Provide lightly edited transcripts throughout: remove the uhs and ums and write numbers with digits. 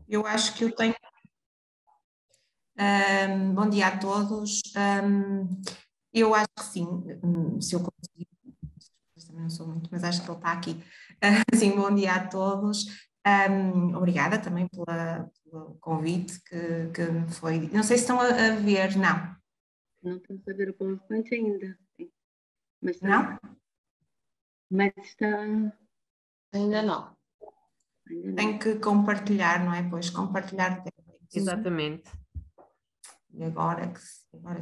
Eu acho que eu tenho. Bom dia a todos. Eu acho que sim, se eu conseguir, também não sou muito, mas acho que ele está aqui. Sim, bom dia a todos. Obrigada também pelo convite que me foi. Não sei se estão a ver, não. Não estamos a ver o PowerPoint ainda. Mas Não? Mas está. Ainda não. Tem que compartilhar, não é? Pois compartilhar tela. Exatamente. E agora sim. Agora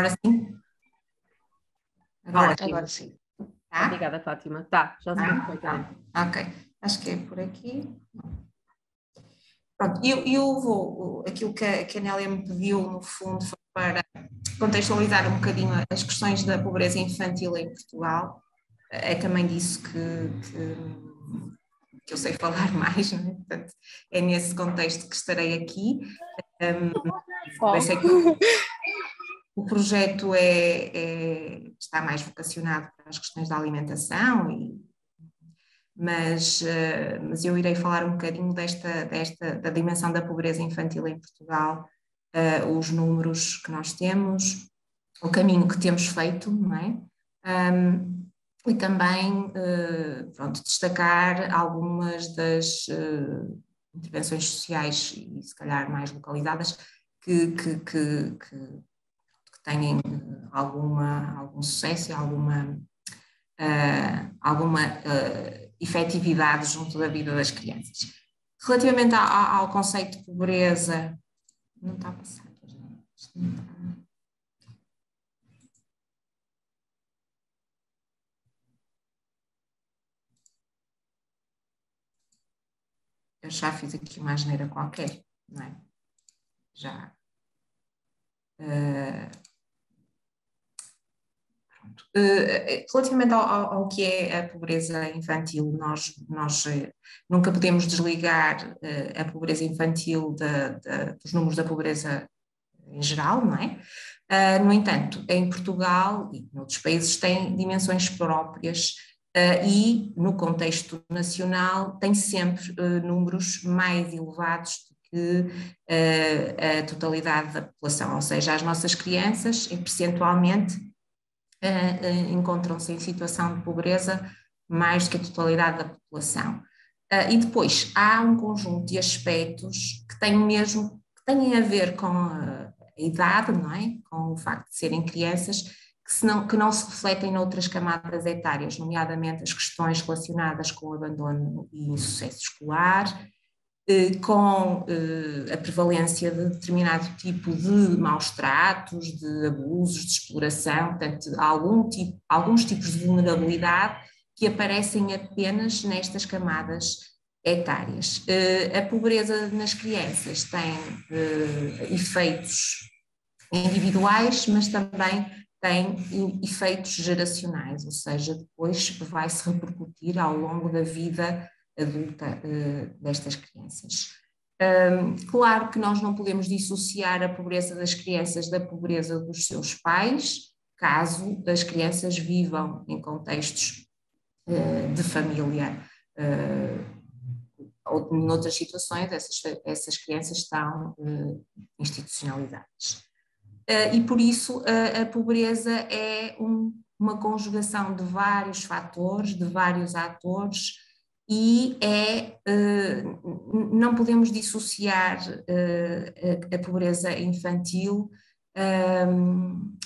sim? Agora sim. Tá? Obrigada, Fátima. Tá, já se vê perfeitamente. Ok, acho que é por aqui. Pronto, aquilo que a Nélia me pediu, no fundo, foi para contextualizar um bocadinho as questões da pobreza infantil em Portugal. É também disso que eu sei falar mais, não é? Portanto, é nesse contexto que estarei aqui. O projeto está mais vocacionado para as questões da alimentação, mas eu irei falar um bocadinho da dimensão da pobreza infantil em Portugal, os números que nós temos, o caminho que temos feito, não é? E também, pronto, destacar algumas das intervenções sociais e se calhar mais localizadas que têm algum sucesso e alguma efetividade junto da vida das crianças. Relativamente ao conceito de pobreza, não está a passar, não está. Eu já fiz aqui uma asneira qualquer, não é? Já. Relativamente ao que é a pobreza infantil, nós nunca podemos desligar a pobreza infantil dos números da pobreza em geral, não é? No entanto, em Portugal e em outros países tem dimensões próprias e no contexto nacional tem sempre números mais elevados do que a totalidade da população, ou seja, as nossas crianças, percentualmente, encontram-se em situação de pobreza mais do que a totalidade da população. E depois há um conjunto de aspectos que têm a ver com a idade, não é? Com o facto de serem crianças, que não se refletem noutras camadas etárias, nomeadamente as questões relacionadas com o abandono e insucesso escolar, com a prevalência de determinado tipo de maus tratos, de abusos, de exploração, portanto, alguns tipos de vulnerabilidade que aparecem apenas nestas camadas etárias. A pobreza nas crianças tem efeitos individuais, mas também tem efeitos geracionais, ou seja, depois vai-se repercutir ao longo da vida adulta destas crianças. Claro que nós não podemos dissociar a pobreza das crianças da pobreza dos seus pais, caso as crianças vivam em contextos de família ou em outras situações, essas crianças estão institucionalizadas. E por isso a pobreza é uma conjugação de vários fatores, de vários atores, e não podemos dissociar a pobreza infantil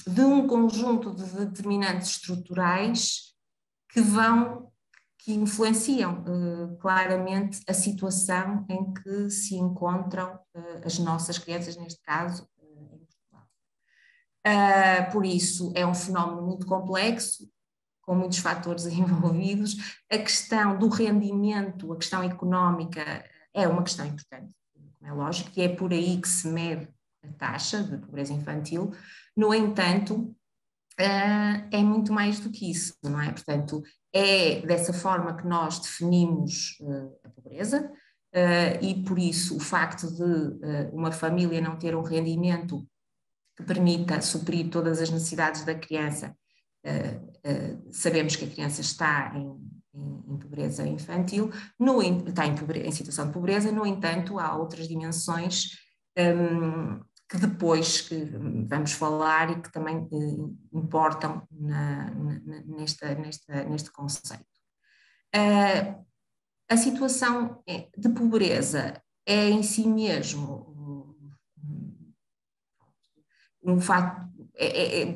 de um conjunto de determinantes estruturais que influenciam claramente a situação em que se encontram as nossas crianças, neste caso, em Portugal. Por isso é um fenómeno muito complexo, com muitos fatores envolvidos. A questão do rendimento, a questão económica, é uma questão importante, como é lógico, e é por aí que se mede a taxa de pobreza infantil. No entanto, é muito mais do que isso, não é? Portanto, é dessa forma que nós definimos a pobreza, e por isso o facto de uma família não ter um rendimento que permita suprir todas as necessidades da criança sabemos que a criança está em pobreza infantil, está em situação de pobreza, no entanto, há outras dimensões que depois que vamos falar e que também importam neste conceito. A situação de pobreza é em si mesmo um fato,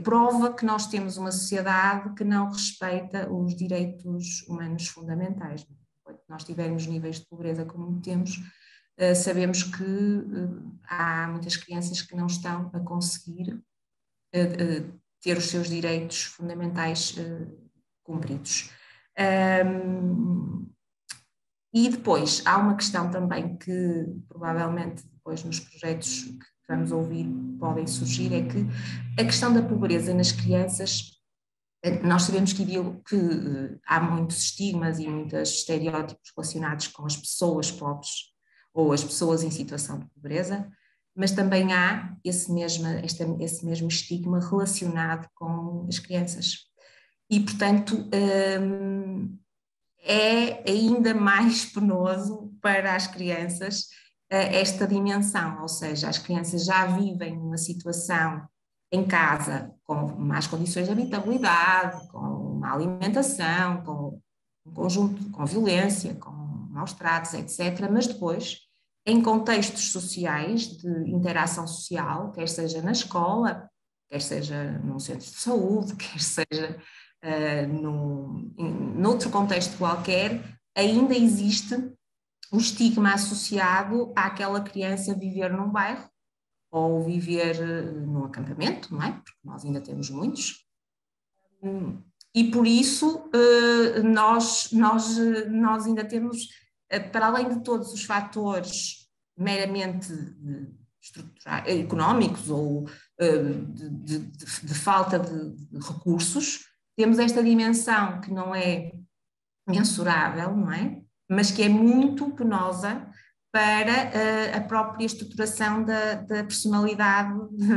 prova que nós temos uma sociedade que não respeita os direitos humanos fundamentais. Quando nós tivermos níveis de pobreza como temos, sabemos que há muitas crianças que não estão a conseguir ter os seus direitos fundamentais cumpridos. E depois há uma questão também que provavelmente depois nos projetos que vamos ouvir podem surgir, é que a questão da pobreza nas crianças, nós sabemos que há muitos estigmas e muitos estereótipos relacionados com as pessoas pobres ou as pessoas em situação de pobreza, mas também há esse mesmo estigma relacionado com as crianças. E, portanto, é ainda mais penoso para as crianças esta dimensão, ou seja, as crianças já vivem uma situação em casa com más condições de habitabilidade, com má alimentação, com um conjunto, com violência, com maus tratos, etc., mas depois, em contextos sociais de interação social, quer seja na escola, quer seja num centro de saúde, quer seja noutro contexto qualquer, ainda existe um estigma associado àquela criança viver num bairro ou viver num acampamento, não é? Porque nós ainda temos muitos. E por isso nós ainda temos, para além de todos os fatores meramente económicos ou de falta de recursos, temos esta dimensão que não é mensurável, não é? Mas que é muito penosa para a própria estruturação da personalidade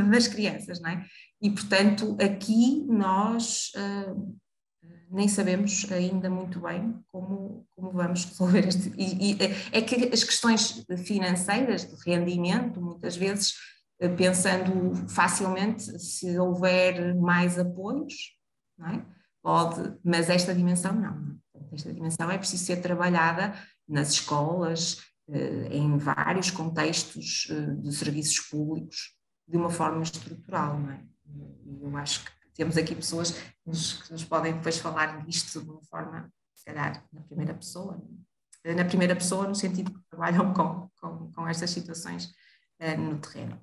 das crianças, não é? E, portanto, aqui nós nem sabemos ainda muito bem como vamos resolver este. E é que as questões financeiras, de rendimento, muitas vezes, pensando facilmente, se houver mais apoios, não é? Pode, mas esta dimensão não. Esta dimensão é preciso ser trabalhada nas escolas, em vários contextos de serviços públicos, de uma forma estrutural, não é? E eu acho que temos aqui pessoas que nos podem depois falar disto de uma forma, se calhar, na primeira pessoa. Na primeira pessoa, no sentido que trabalham com estas situações no terreno.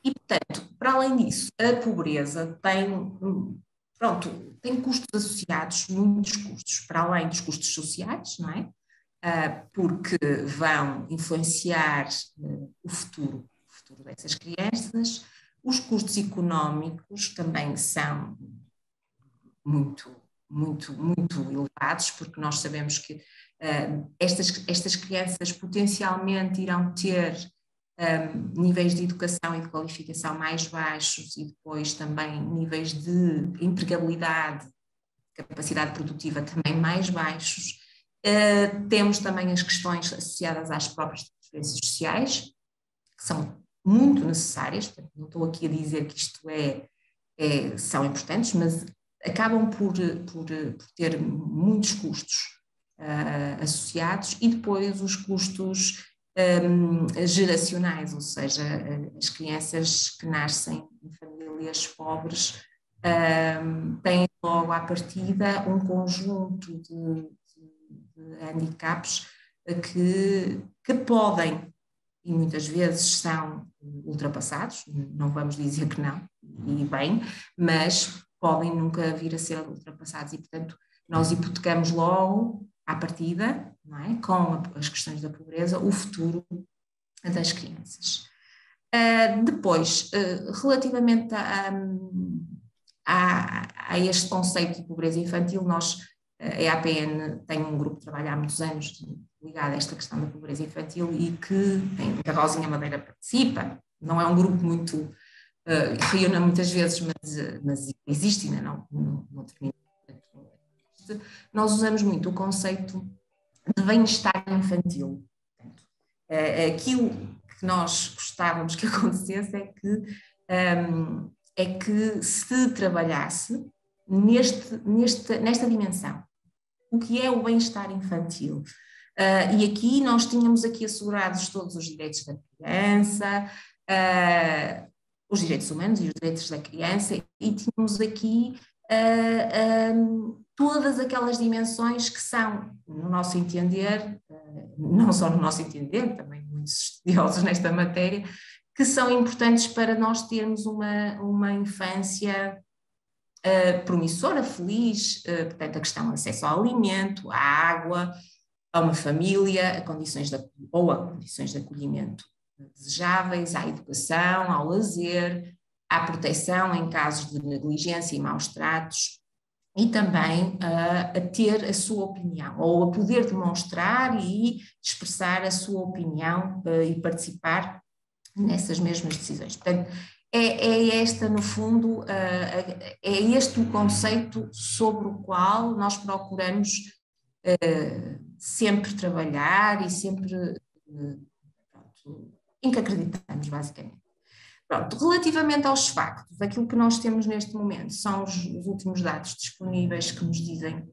E, portanto, para além disso, a pobreza tem custos associados, muitos custos, para além dos custos sociais, não é? Porque vão influenciar o futuro dessas crianças. Os custos económicos também são muito, muito, muito elevados, porque nós sabemos que estas crianças potencialmente irão ter níveis de educação e de qualificação mais baixos e depois também níveis de empregabilidade, capacidade produtiva também mais baixos. Temos também as questões associadas às próprias transferências sociais, que são muito necessárias, portanto, não estou aqui a dizer que isto são importantes, mas acabam por ter muitos custos associados, e depois os custos geracionais, ou seja, as crianças que nascem em famílias pobres têm logo à partida um conjunto de handicaps que podem, e muitas vezes são ultrapassados, não vamos dizer que não, e bem, mas podem nunca vir a ser ultrapassados, e portanto nós hipotecamos logo à partida, não é? Com as questões da pobreza, o futuro das crianças. Depois, relativamente a este conceito de pobreza infantil, a EAPN tem um grupo de trabalho há muitos anos ligado a esta questão da pobreza infantil e que a Rosinha Madeira participa. Não é um grupo muito reúna muitas vezes, mas existe, ainda não termina. Nós usamos muito o conceito de bem-estar infantil. Portanto, aquilo que nós gostávamos que acontecesse é que se trabalhasse nesta dimensão. O que é o bem-estar infantil? E aqui nós tínhamos aqui assegurados todos os direitos da criança, os direitos humanos e os direitos da criança, e tínhamos aqui todas aquelas dimensões que são, no nosso entender, não só no nosso entender, também muitos estudiosos nesta matéria, que são importantes para nós termos uma infância promissora, feliz, portanto a questão do acesso ao alimento, à água, a uma família, a condições de acolhimento desejáveis, à educação, ao lazer, à proteção em casos de negligência e maus tratos, e também a ter a sua opinião, ou a poder demonstrar e expressar a sua opinião e participar nessas mesmas decisões. Portanto, é esta, no fundo, é este o conceito sobre o qual nós procuramos sempre trabalhar e sempre em que acreditamos, basicamente. Pronto, relativamente aos factos, aquilo que nós temos neste momento são os últimos dados disponíveis que nos dizem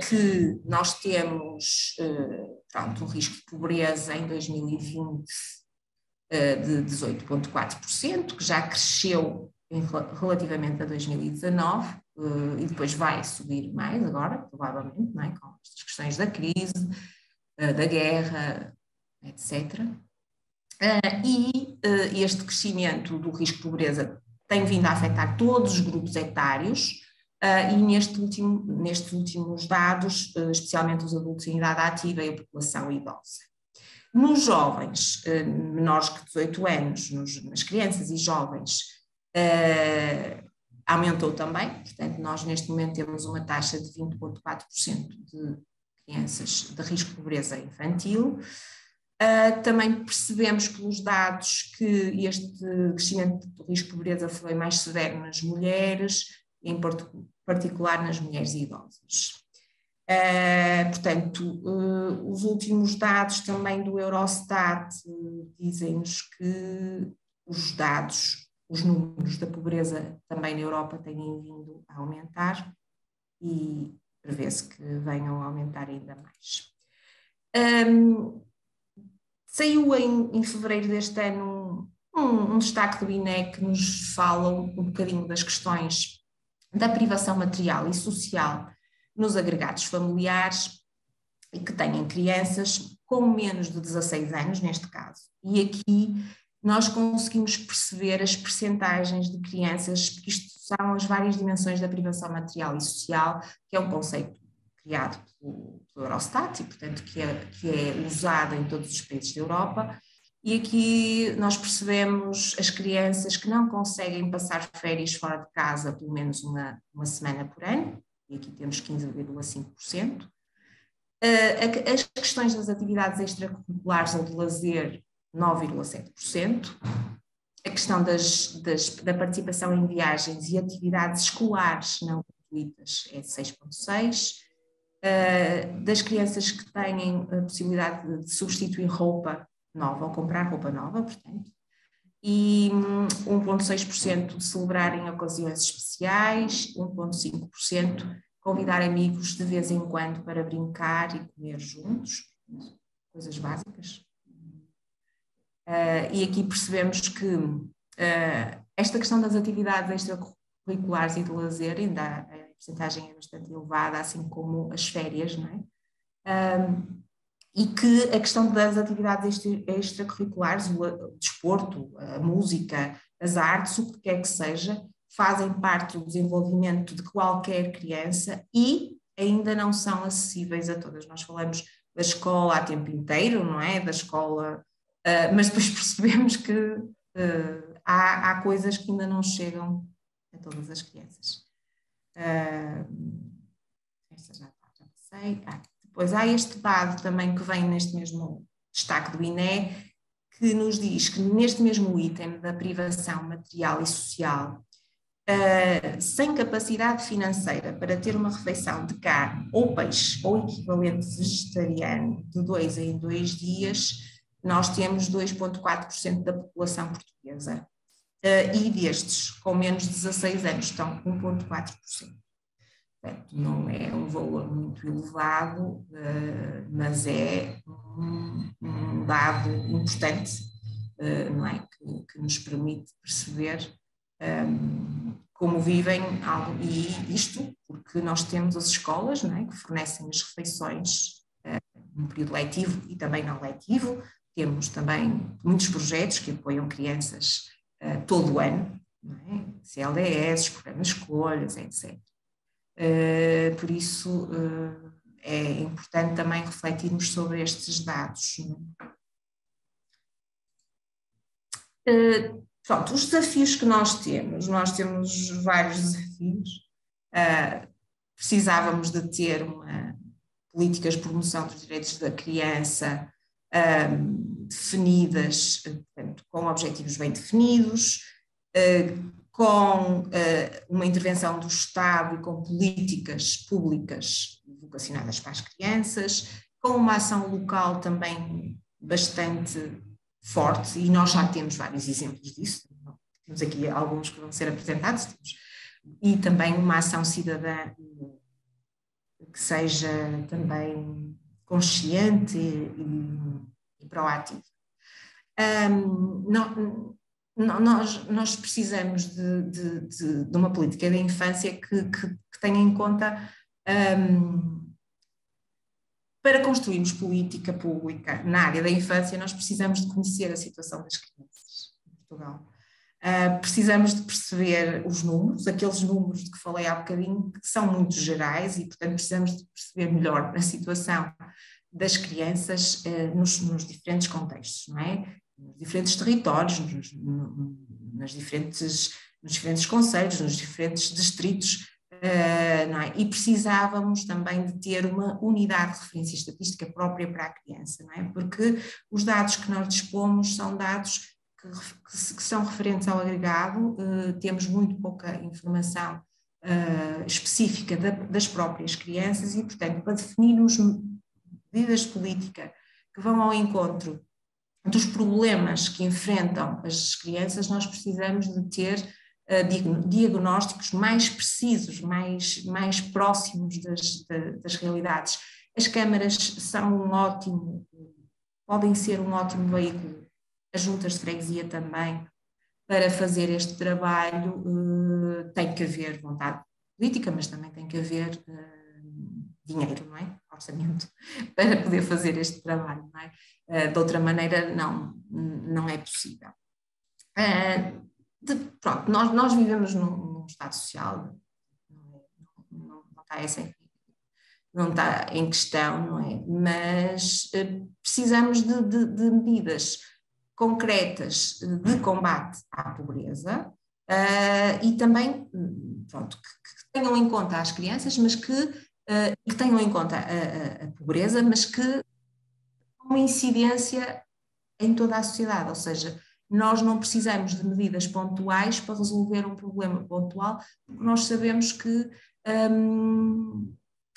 que nós temos um risco de pobreza em 2020 de 18,4%, que já cresceu relativamente a 2019 e depois vai subir mais agora, provavelmente, não é? Com estas questões da crise, da guerra, etc. E este crescimento do risco de pobreza tem vindo a afetar todos os grupos etários e nestes últimos dados, especialmente os adultos em idade ativa e a população idosa. Nos jovens menores que 18 anos, nas crianças e jovens, aumentou também, portanto nós neste momento temos uma taxa de 20,4% de crianças de risco de pobreza infantil. Também percebemos pelos dados que este crescimento do risco de pobreza foi mais severo nas mulheres, em particular nas mulheres idosas. Portanto, os últimos dados também do Eurostat dizem-nos que os números da pobreza também na Europa têm vindo a aumentar e prevê-se que venham a aumentar ainda mais. Saiu em fevereiro deste ano um destaque do INE que nos fala um bocadinho das questões da privação material e social nos agregados familiares e que têm crianças com menos de 16 anos, neste caso. E aqui nós conseguimos perceber as percentagens de crianças, porque isto são as várias dimensões da privação material e social, que é um conceito criado pelo Eurostat e, portanto, que é usado em todos os países da Europa. E aqui nós percebemos as crianças que não conseguem passar férias fora de casa pelo menos uma semana por ano, e aqui temos 15,5%. As questões das atividades extracurriculares ou de lazer, 9,7%. A questão da participação em viagens e atividades escolares não gratuitas é 6,6%. Das crianças que têm a possibilidade de substituir roupa nova ou comprar roupa nova, portanto, e 1,6% de celebrar em ocasiões especiais, 1,5% convidar amigos de vez em quando para brincar e comer juntos, coisas básicas. E aqui percebemos que esta questão das atividades extracurriculares e de lazer ainda a percentagem é bastante elevada, assim como as férias, não é? E que a questão das atividades extracurriculares, o desporto, a música, as artes, o que quer que seja, fazem parte do desenvolvimento de qualquer criança e ainda não são acessíveis a todas. Nós falamos da escola a tempo inteiro, não é? Da escola, mas depois percebemos que há coisas que ainda não chegam a todas as crianças. Esta já passei. Depois há este dado também que vem neste mesmo destaque do INE, que nos diz que neste mesmo item da privação material e social, sem capacidade financeira para ter uma refeição de carne ou peixe ou equivalente vegetariano de 2 em 2 dias, nós temos 2,4% da população portuguesa. E destes, com menos de 16 anos, estão 1,4%. Portanto, não é um valor muito elevado, mas é um dado importante, não é? Que nos permite perceber como vivem algo, e isto porque nós temos as escolas, não é? Que fornecem as refeições no período letivo e também não letivo. Temos também muitos projetos que apoiam crianças todo o ano, não é? CLDS, programas de escolhas, etc. Por isso é importante também refletirmos sobre estes dados. Pronto, os desafios que nós temos vários desafios. Precisávamos de ter políticas de promoção dos direitos da criança definidas, portanto, com objetivos bem definidos, com uma intervenção do Estado e com políticas públicas vocacionadas para as crianças, com uma ação local também bastante forte, e nós já temos vários exemplos disso, temos aqui alguns que vão ser apresentados, e também uma ação cidadã que seja também consciente e proativa. Nós precisamos de uma política da infância que tenha em conta, para construirmos política pública na área da infância, nós precisamos de conhecer a situação das crianças em Portugal. Precisamos de perceber os números, aqueles números de que falei há bocadinho, que são muito gerais, e portanto precisamos de perceber melhor a situação das crianças nos diferentes contextos, não é? Nos diferentes territórios, nos diferentes concelhos, nos diferentes distritos, não é? E precisávamos também de ter uma unidade de referência estatística própria para a criança, não é? Porque os dados que nós dispomos são dados que são referentes ao agregado, temos muito pouca informação específica das próprias crianças, e portanto, para definirmos medidas de política que vão ao encontro dos problemas que enfrentam as crianças, nós precisamos de ter diagnósticos mais precisos, mais próximos das realidades. As câmaras podem ser um ótimo veículo, as juntas de freguesia também, para fazer este trabalho. Tem que haver vontade política, mas também tem que haver dinheiro, não é? Orçamento, para poder fazer este trabalho, não é? De outra maneira não é possível. Pronto, nós vivemos num Estado social, não está em questão, não é? Mas precisamos de medidas concretas de combate à pobreza, e também, pronto, que tenham em conta as crianças, mas que tenham em conta a pobreza, mas que tenham uma incidência em toda a sociedade, ou seja, nós não precisamos de medidas pontuais para resolver um problema pontual, porque nós sabemos que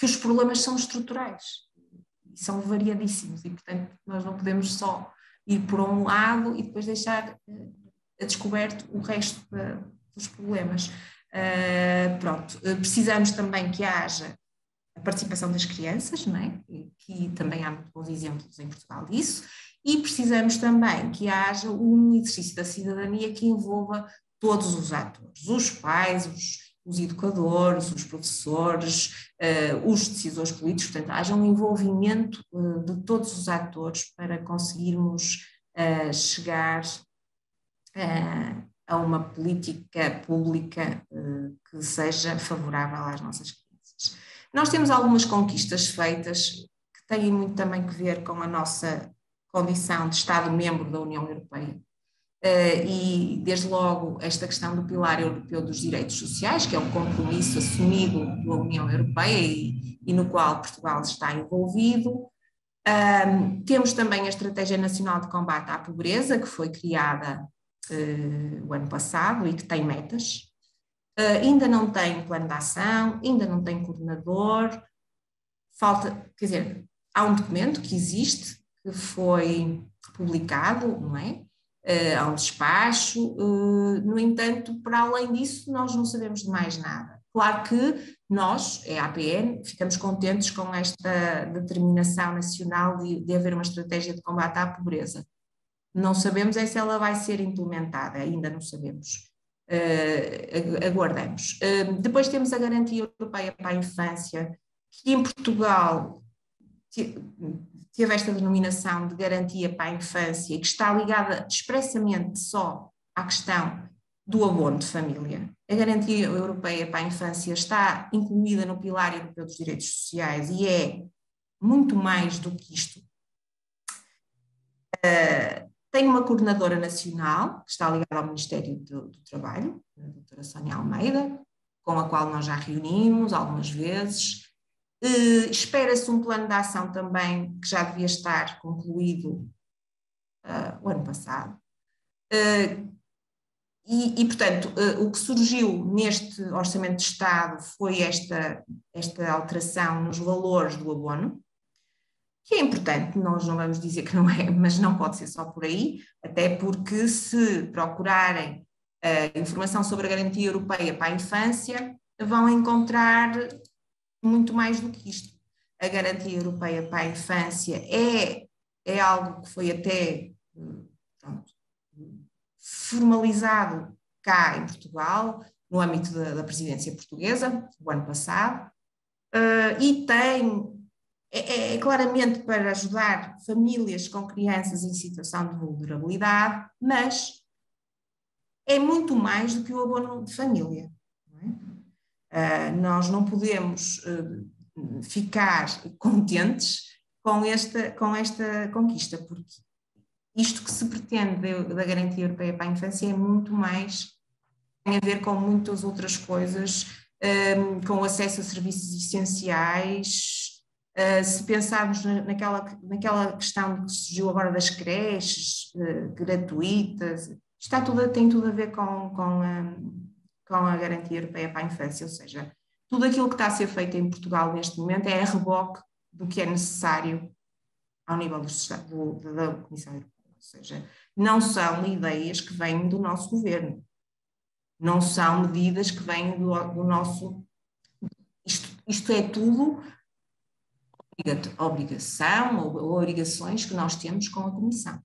os problemas são estruturais, são variadíssimos, e portanto nós não podemos só ir por um lado e depois deixar a descoberto o resto dos problemas. Pronto, precisamos também que haja a participação das crianças, não é? Que também há muito bons exemplos em Portugal disso, e precisamos também que haja um exercício da cidadania que envolva todos os atores, os pais, os educadores, os professores, os decisores políticos, portanto, haja um envolvimento de todos os atores para conseguirmos chegar a uma política pública que seja favorável às nossas crianças. Nós temos algumas conquistas feitas que têm muito também que ver com a nossa condição de Estado-membro da União Europeia, e desde logo esta questão do Pilar Europeu dos Direitos Sociais, que é um compromisso assumido pela União Europeia e no qual Portugal está envolvido. Temos também a Estratégia Nacional de Combate à Pobreza, que foi criada o ano passado e que tem metas. Ainda não tem plano de ação, ainda não tem coordenador, falta, quer dizer, há um documento que existe, que foi publicado, não é? Há um despacho, no entanto, para além disso, nós não sabemos de mais nada. Claro que nós, a APN, ficamos contentes com esta determinação nacional de haver uma estratégia de combate à pobreza. Não sabemos é se ela vai ser implementada, ainda não sabemos. Aguardamos. Depois temos a Garantia Europeia para a Infância, que em Portugal teve esta denominação de Garantia para a Infância, que está ligada expressamente só à questão do abono de família. A Garantia Europeia para a Infância está incluída no Pilar Europeu dos Direitos Sociais e é muito mais do que isto. Tem uma coordenadora nacional, que está ligada ao Ministério do Trabalho, a doutora Sónia Almeida, com a qual nós já reunimos algumas vezes. Espera-se um plano de ação também, que já devia estar concluído o ano passado. Portanto, o que surgiu neste Orçamento de Estado foi esta alteração nos valores do abono, que é importante, nós não vamos dizer que não é, mas não pode ser só por aí, até porque se procurarem informação sobre a Garantia Europeia para a Infância, vão encontrar muito mais do que isto. A Garantia Europeia para a Infância é algo que foi até formalizado cá em Portugal, no âmbito da presidência portuguesa, o ano passado, e é claramente para ajudar famílias com crianças em situação de vulnerabilidade, mas é muito mais do que o abono de família. Não é? Nós não podemos ficar contentes com esta conquista, porque isto que se pretende da Garantia Europeia para a Infância é muito mais, tem a ver com muitas outras coisas, com o acesso a serviços essenciais. Se pensarmos naquela questão que surgiu agora das creches gratuitas, tem tudo a ver com a Garantia Europeia para a Infância, ou seja, tudo aquilo que está a ser feito em Portugal neste momento é a reboque do que é necessário ao nível da Comissão Europeia, ou seja, não são ideias que vêm do nosso governo, não são medidas que vêm do nosso... Isto é tudo obrigação ou obrigações que nós temos com a Comissão.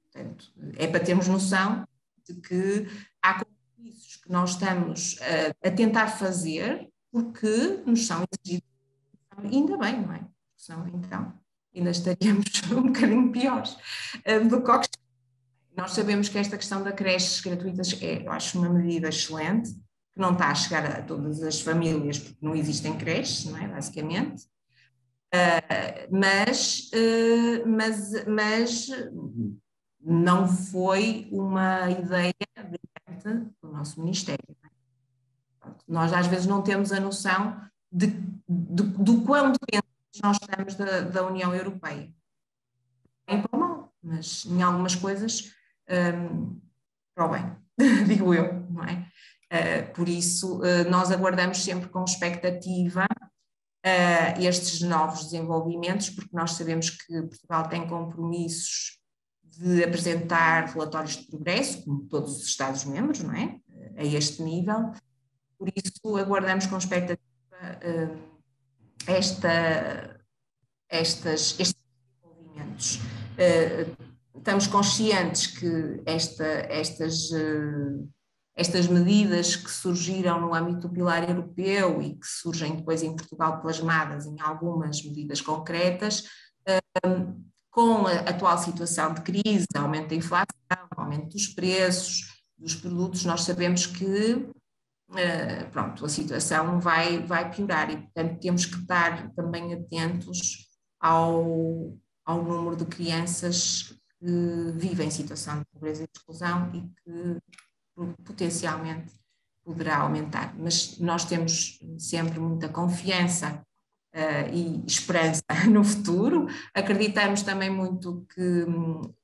Portanto, é para termos noção de que há compromissos que nós estamos a tentar fazer porque nos são exigidos. Ainda bem, não é? Senão, então, ainda estaríamos um bocadinho piores do que nós sabemos que esta questão das creches gratuitas eu acho uma medida excelente, que não está a chegar a todas as famílias porque não existem creches, não é? Basicamente. Mas não foi uma ideia direta do nosso Ministério. Nós às vezes não temos a noção do quão dependentes nós estamos da União Europeia. Bem para o mal, mas em algumas coisas para o bem, digo eu, não é? Por isso nós aguardamos sempre com expectativa estes novos desenvolvimentos, porque nós sabemos que Portugal tem compromissos de apresentar relatórios de progresso, como todos os Estados-membros, não é? A este nível. Por isso, aguardamos com expectativa estes desenvolvimentos. Estamos conscientes que estas medidas que surgiram no âmbito do Pilar Europeu e que surgem depois em Portugal plasmadas em algumas medidas concretas, com a atual situação de crise, aumento da inflação, aumento dos preços dos produtos, nós sabemos que a situação vai piorar e, portanto, temos que estar também atentos ao número de crianças que vivem em situação de pobreza e de exclusão e que potencialmente poderá aumentar, mas nós temos sempre muita confiança e esperança no futuro. Acreditamos também muito que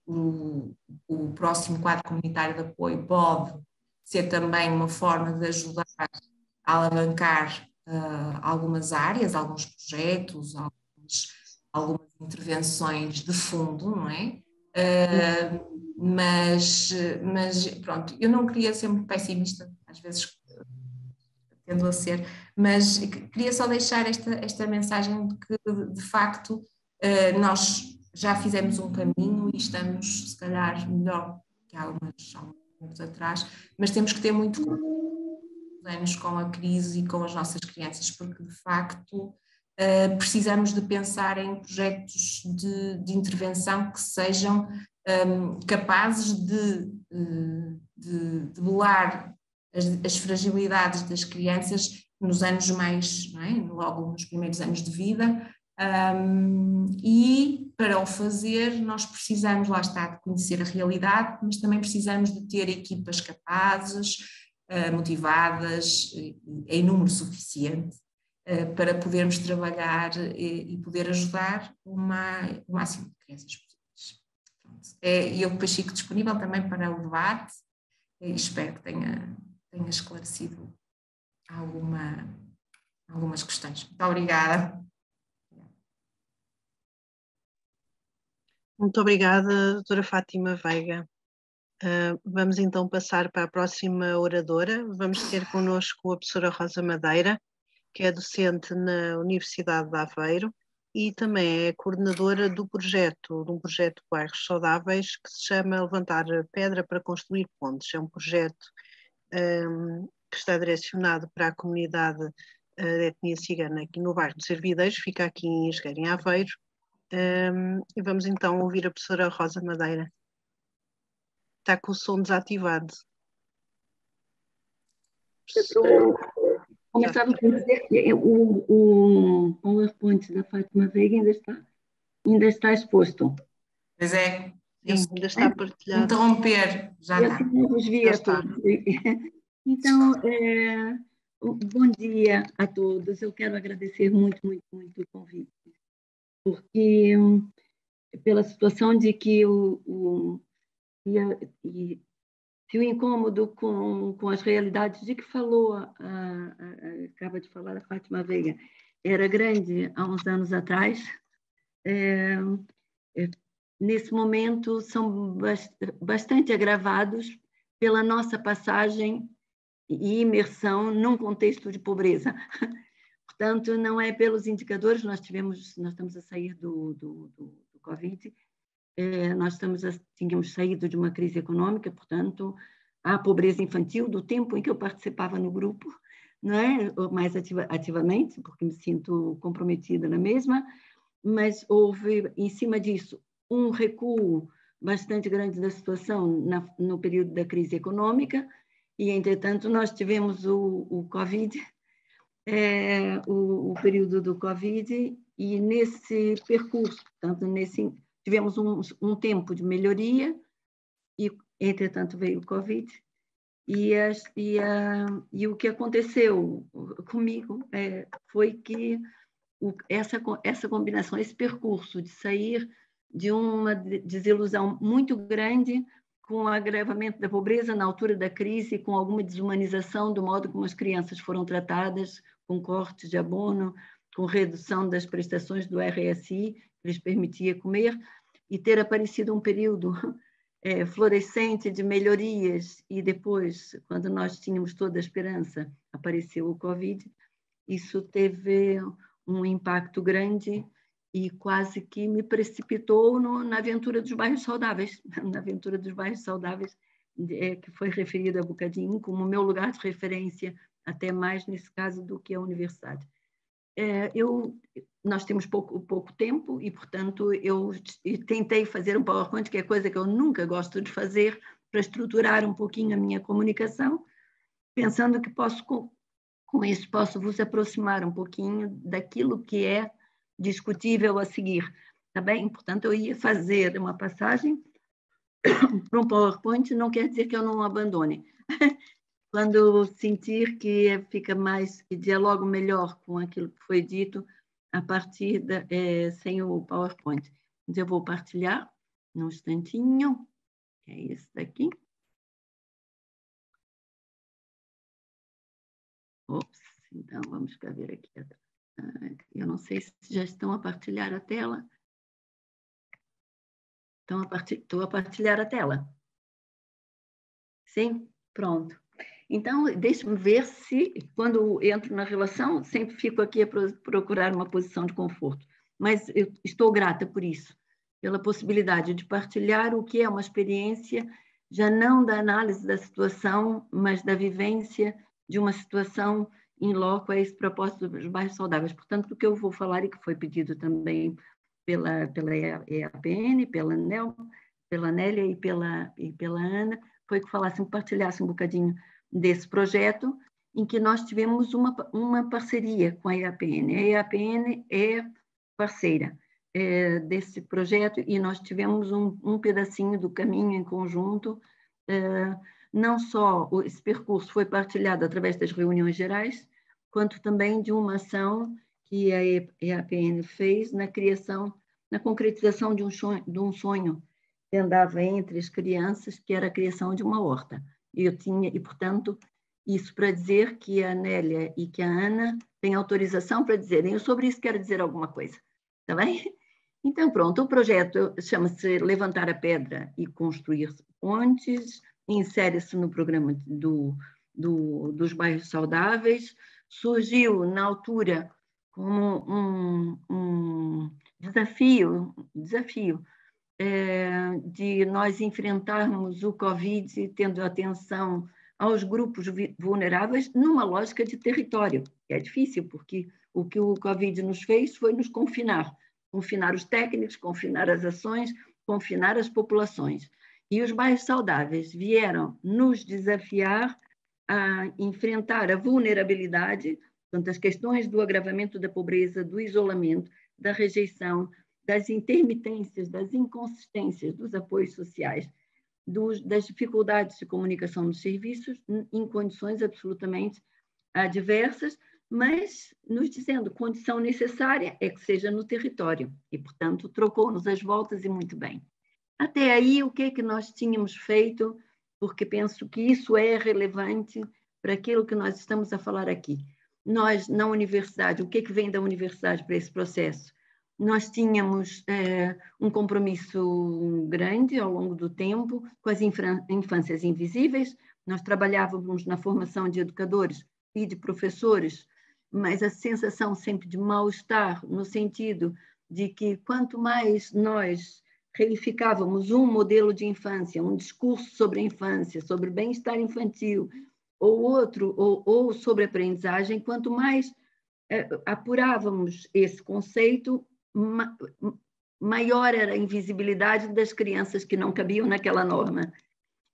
o próximo quadro comunitário de apoio pode ser também uma forma de ajudar a alavancar algumas áreas, alguns projetos, algumas intervenções de fundo, não é? Mas pronto, eu não queria ser muito pessimista, às vezes tendo a ser, mas queria só deixar esta mensagem de que, de facto, nós já fizemos um caminho e estamos, se calhar, melhor que há alguns anos atrás, mas temos que ter muito anos com a crise e com as nossas crianças, porque, de facto, precisamos de pensar em projetos de intervenção que sejam capazes de belar as fragilidades das crianças nos anos mais, não é? Logo nos primeiros anos de vida, e para o fazer nós precisamos, lá está, de conhecer a realidade, mas também precisamos de ter equipas capazes, motivadas, em número suficiente, para podermos trabalhar e poder ajudar o máximo de crianças possíveis. Eu depois fico disponível também para o debate e espero que tenha esclarecido algumas questões. Muito obrigada. Muito obrigada, doutora Fátima Veiga. Vamos então passar para a próxima oradora. Vamos ter connosco a professora Rosa Madeira, que é docente na Universidade de Aveiro e também é coordenadora de um projeto de bairros saudáveis que se chama Levantar Pedra para Construir Pontes. É um projeto que está direcionado para a comunidade da etnia cigana aqui no bairro de Servideiros, fica aqui em Esgueira, em Aveiro. E vamos então ouvir a professora Rosa Madeira. Está com o som desativado. Começava por dizer que o PowerPoint da Fátima Veiga ainda está exposto. Pois é. Sim, ainda está partilhado. Interromper, já está. Eu vos vi a todos. Então, bom dia a todos. Eu quero agradecer muito, muito, muito o convite, porque pela situação de que se o incômodo com as realidades de que falou, acaba de falar a Fátima Veiga, era grande há uns anos atrás, nesse momento são bastante agravados pela nossa passagem e imersão num contexto de pobreza. Portanto, não é pelos indicadores, nós estamos a sair do Covid, nós tínhamos saído de uma crise econômica, portanto, a pobreza infantil, do tempo em que eu participava no grupo, não é? Mais ativamente, porque me sinto comprometida na mesma, mas houve, em cima disso, um recuo bastante grande da situação no período da crise econômica, e, entretanto, nós tivemos o Covid, o período do Covid, e nesse percurso, portanto, tivemos um tempo de melhoria, e, entretanto, veio o Covid, e o que aconteceu comigo foi que essa combinação, esse percurso de sair de uma desilusão muito grande com o agravamento da pobreza na altura da crise, com alguma desumanização do modo como as crianças foram tratadas, com cortes de abono, com redução das prestações do RSI, que lhes permitia comer, e ter aparecido um período florescente de melhorias, e depois, quando nós tínhamos toda a esperança, apareceu o Covid, isso teve um impacto grande e quase que me precipitou na aventura dos bairros saudáveis, na aventura dos bairros saudáveis, que foi referida há bocadinho como meu lugar de referência, até mais nesse caso do que a universidade. Nós temos pouco tempo e, portanto, eu tentei fazer um PowerPoint, que é coisa que eu nunca gosto de fazer, para estruturar um pouquinho a minha comunicação, pensando que com isso posso vos aproximar um pouquinho daquilo que é discutível a seguir, tá bem? Portanto, eu ia fazer uma passagem para um PowerPoint, não quer dizer que eu não abandone. Quando sentir que fica mais, que dialogo melhor com aquilo que foi dito, a partir sem o PowerPoint. Então, eu vou partilhar num instantinho. É esse daqui. Ops, então vamos cá ver aqui. Eu não sei se já estão a partilhar a tela. Estou a partilhar a tela. Sim? Pronto. Então, deixe-me ver se, quando entro na relação, sempre fico aqui a procurar uma posição de conforto. Mas eu estou grata por isso, pela possibilidade de partilhar o que é uma experiência, já não da análise da situação, mas da vivência de uma situação em loco a esse propósito dos bairros saudáveis. Portanto, o que eu vou falar e que foi pedido também pela EAPN, pela Nélia e pela Ana, foi que partilhasse um bocadinho desse projeto, em que nós tivemos uma parceria com a EAPN. A EAPN é parceira desse projeto e nós tivemos um pedacinho do caminho em conjunto. Não só esse percurso foi partilhado através das reuniões gerais, quanto também de uma ação que a EAPN fez na concretização de um sonho que andava entre as crianças, que era a criação de uma horta. E, portanto, isso para dizer que a Nélia e que a Ana têm autorização para dizerem, eu sobre isso quero dizer alguma coisa, está bem? Então, pronto, o projeto chama-se Levantar a Pedra e Construir Pontes, insere-se no programa dos bairros saudáveis, surgiu na altura como um desafio de nós enfrentarmos o Covid tendo atenção aos grupos vulneráveis numa lógica de território. É difícil, porque o que o Covid nos fez foi nos confinar os técnicos, confinar as ações, confinar as populações. E os bairros saudáveis vieram nos desafiar a enfrentar a vulnerabilidade, portanto, as questões do agravamento da pobreza, do isolamento, da rejeição, das intermitências, das inconsistências dos apoios sociais, das dificuldades de comunicação nos serviços, em condições absolutamente adversas, mas nos dizendo que condição necessária é que seja no território. E, portanto, trocou-nos as voltas e muito bem. Até aí, o que é que nós tínhamos feito? Porque penso que isso é relevante para aquilo que nós estamos a falar aqui. Nós, na universidade, o que é que vem da universidade para esse processo? Nós tínhamos um compromisso grande ao longo do tempo com as infâncias invisíveis. Nós trabalhávamos na formação de educadores e de professores, mas a sensação sempre de mal-estar, no sentido de que quanto mais nós reificávamos um modelo de infância, um discurso sobre a infância, sobre bem-estar infantil, ou outro, ou sobre aprendizagem, quanto mais apurávamos esse conceito, maior era a invisibilidade das crianças que não cabiam naquela norma.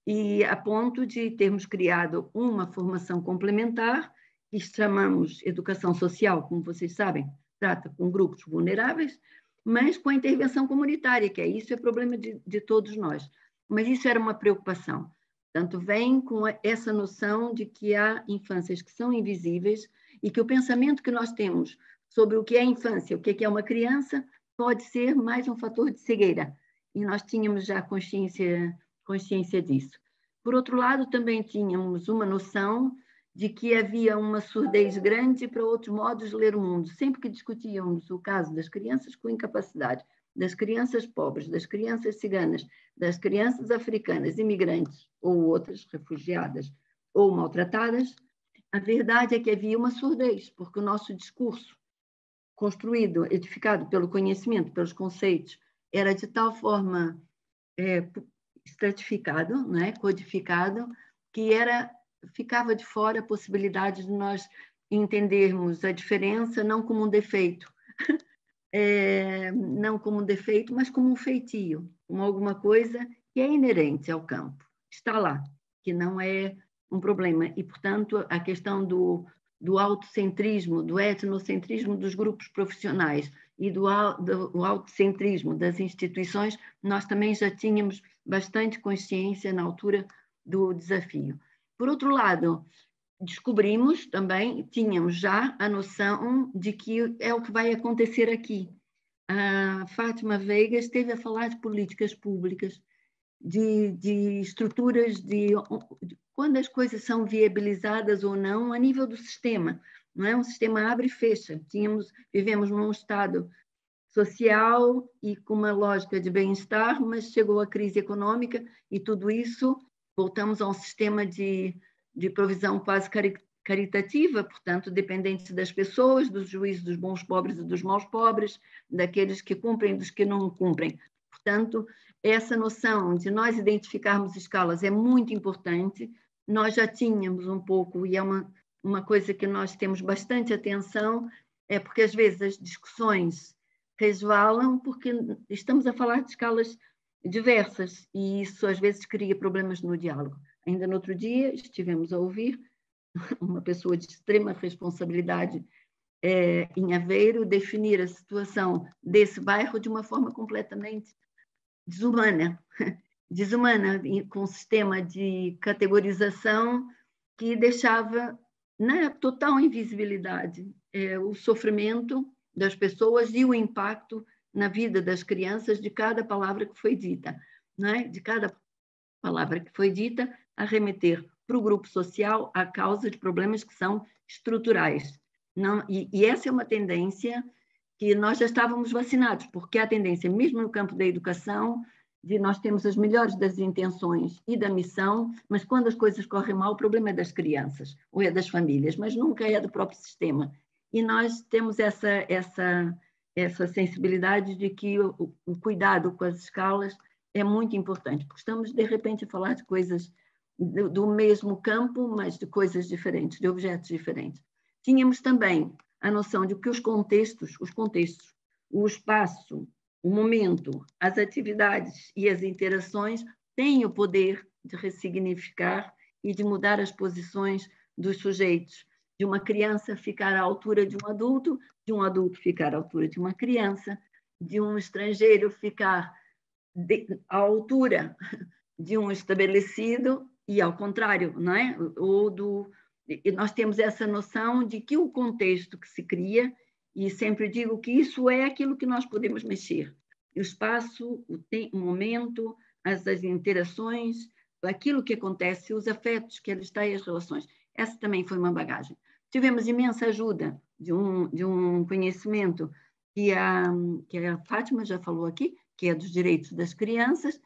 E a ponto de termos criado uma formação complementar, que chamamos Educação Social, como vocês sabem, trata com grupos vulneráveis, mas com a intervenção comunitária, que isso é problema de todos nós. Mas isso era uma preocupação. Portanto, vem com essa noção de que há infâncias que são invisíveis e que o pensamento que nós temos sobre o que é infância, o que é uma criança, pode ser mais um fator de cegueira. E nós tínhamos já consciência disso. Por outro lado, também tínhamos uma noção de que havia uma surdez grande para outros modos de ler o mundo. Sempre que discutíamos o caso das crianças com incapacidade, das crianças pobres, das crianças ciganas, das crianças africanas, imigrantes ou outras refugiadas ou maltratadas, a verdade é que havia uma surdez, porque o nosso discurso, construído, edificado pelo conhecimento, pelos conceitos, era de tal forma estratificado, né, codificado, que ficava de fora a possibilidade de nós entendermos a diferença não como um defeito, não como um defeito, mas como um feitio, como alguma coisa que é inerente ao campo, está lá, que não é um problema. E, portanto, a questão do autocentrismo, do etnocentrismo dos grupos profissionais e do autocentrismo das instituições, nós também já tínhamos bastante consciência na altura do desafio. Por outro lado, descobrimos também, tínhamos já a noção de que é o que vai acontecer aqui. A Fátima Veiga esteve a falar de políticas públicas, de estruturas, de quando as coisas são viabilizadas ou não a nível do sistema. Não é um sistema abre e fecha. Vivemos num estado social e com uma lógica de bem-estar, mas chegou a crise econômica e tudo isso, voltamos a um sistema de provisão quase caritativa, portanto, dependente das pessoas, dos juízos dos bons pobres e dos maus pobres, daqueles que cumprem e dos que não cumprem. Portanto, essa noção de nós identificarmos escalas é muito importante. Nós já tínhamos um pouco, e é uma coisa que nós temos bastante atenção, é porque às vezes as discussões resvalam porque estamos a falar de escalas diversas e isso às vezes cria problemas no diálogo. Ainda no outro dia estivemos a ouvir uma pessoa de extrema responsabilidade em Aveiro definir a situação desse bairro de uma forma completamente desumana, com um sistema de categorização que deixava na total invisibilidade o sofrimento das pessoas e o impacto na vida das crianças de cada palavra que foi dita, não é? De cada palavra que foi dita a remeter para o grupo social a causa de problemas que são estruturais. Não, e essa é uma tendência que nós já estávamos vacinados, porque há tendência, mesmo no campo da educação, de nós temos as melhores das intenções e da missão, mas quando as coisas correm mal, o problema é das crianças ou é das famílias, mas nunca é do próprio sistema. E nós temos essa sensibilidade de que o cuidado com as escalas é muito importante, porque estamos, de repente, a falar de coisas do mesmo campo, mas de coisas diferentes, de objetos diferentes. Tínhamos também a noção de que os contextos, o espaço, o momento, as atividades e as interações têm o poder de ressignificar e de mudar as posições dos sujeitos, de uma criança ficar à altura de um adulto ficar à altura de uma criança, de um estrangeiro ficar à altura de um estabelecido e ao contrário, não é? E nós temos essa noção de que o contexto que se cria, e sempre digo que isso é aquilo que nós podemos mexer. O espaço, o momento, as interações, aquilo que acontece, os afetos que ali está e as relações. Essa também foi uma bagagem. Tivemos imensa ajuda de um conhecimento que a Fátima já falou aqui, que é dos direitos das crianças.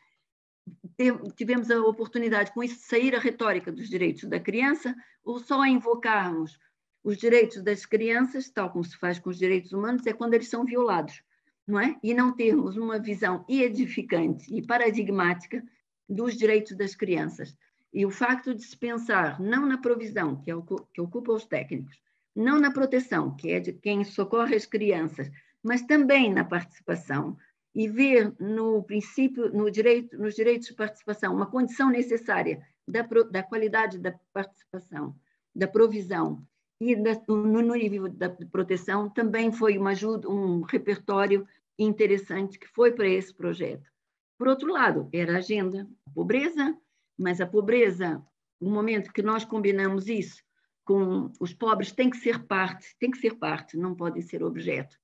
Tivemos a oportunidade, com isso, de sair a retórica dos direitos da criança, ou só invocarmos os direitos das crianças, tal como se faz com os direitos humanos, é quando eles são violados, não é? E não termos uma visão edificante e paradigmática dos direitos das crianças. E o facto de se pensar não na provisão, que ocupa os técnicos, não na proteção, que é de quem socorre as crianças, mas também na participação, e ver no princípio, nos direitos de participação, uma condição necessária da qualidade da participação, da provisão e no nível da proteção, também foi uma ajuda, um repertório interessante que foi para esse projeto. Por outro lado, era a agenda, a pobreza, mas a pobreza, no momento que nós combinamos isso com os pobres, tem que ser parte, não podem ser objeto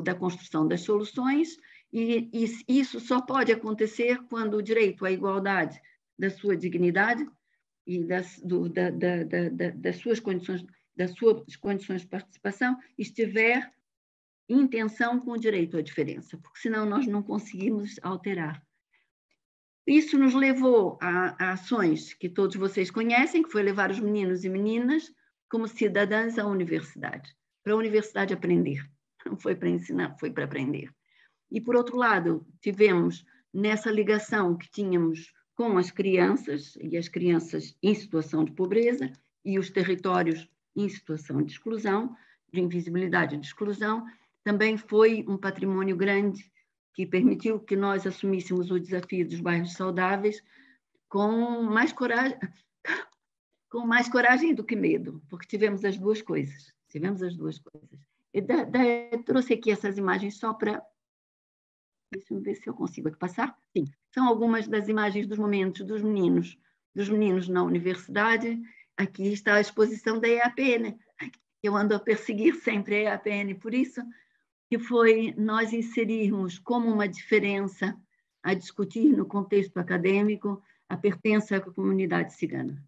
da construção das soluções, e isso só pode acontecer quando o direito à igualdade da sua dignidade e das suas condições de participação estiver em tensão com o direito à diferença, porque senão nós não conseguimos alterar. Isso nos levou a ações que todos vocês conhecem, que foi levar os meninos e meninas como cidadãs à universidade, para a universidade aprender. Não foi para ensinar, foi para aprender. E, por outro lado, tivemos nessa ligação que tínhamos com as crianças, e as crianças em situação de pobreza, e os territórios em situação de exclusão, de invisibilidade e de exclusão, também foi um patrimônio grande que permitiu que nós assumíssemos o desafio dos bairros saudáveis com mais coragem do que medo, porque tivemos as duas coisas. Trouxe aqui essas imagens só para... Deixa eu ver se eu consigo aqui passar. Sim, são algumas das imagens dos momentos dos meninos na universidade, aqui está a exposição da EAPN. Eu ando a perseguir sempre a EAPN, por isso que foi nós inserirmos como uma diferença a discutir no contexto acadêmico a pertença à comunidade cigana,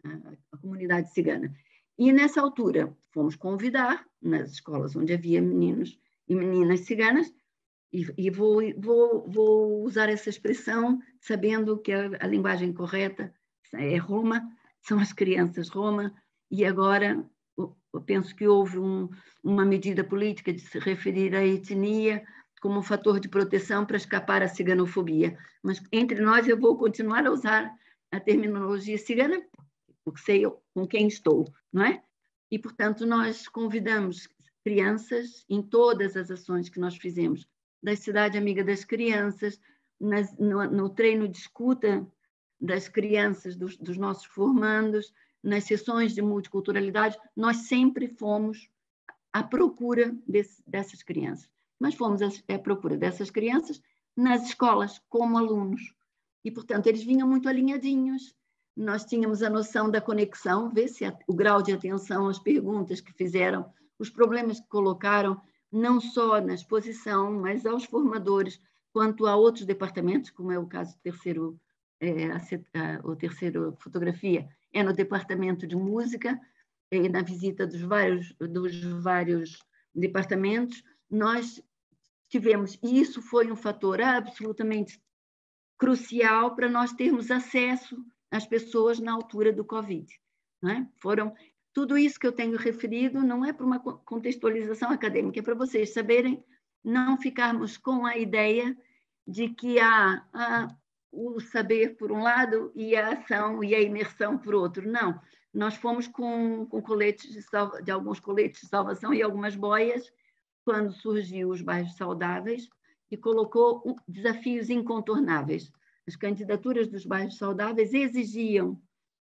a comunidade cigana. E, nessa altura, fomos convidar, nas escolas onde havia meninos e meninas ciganas, e vou usar essa expressão, sabendo que a linguagem correta é Roma, são as crianças Roma, e agora eu penso que houve uma medida política de se referir à etnia como um fator de proteção para escapar à ciganofobia. Mas, entre nós, eu vou continuar a usar a terminologia cigana, porque sei com quem estou, não é? E, portanto, nós convidamos crianças em todas as ações que nós fizemos, da Cidade Amiga das Crianças, no treino de escuta das crianças, dos nossos formandos, nas sessões de multiculturalidade, nós sempre fomos à procura dessas crianças. Mas fomos à procura dessas crianças nas escolas, como alunos. E, portanto, eles vinham muito alinhadinhos. Nós tínhamos a noção da conexão, ver se o grau de atenção às perguntas que fizeram, os problemas que colocaram, não só na exposição, mas aos formadores, quanto a outros departamentos, como é o caso do terceiro, o terceiro fotografia, é no departamento de música, na visita dos vários departamentos, nós tivemos, e isso foi um fator absolutamente crucial para nós termos acesso às pessoas na altura do Covid. Não é? Tudo isso que eu tenho referido não é para uma contextualização acadêmica, é para vocês saberem, não ficarmos com a ideia de que há o saber por um lado e a ação e a imersão por outro. Não, nós fomos com coletes de alguns coletes de salvação e algumas boias quando surgiu os bairros saudáveis e colocou desafios incontornáveis. As candidaturas dos bairros saudáveis exigiam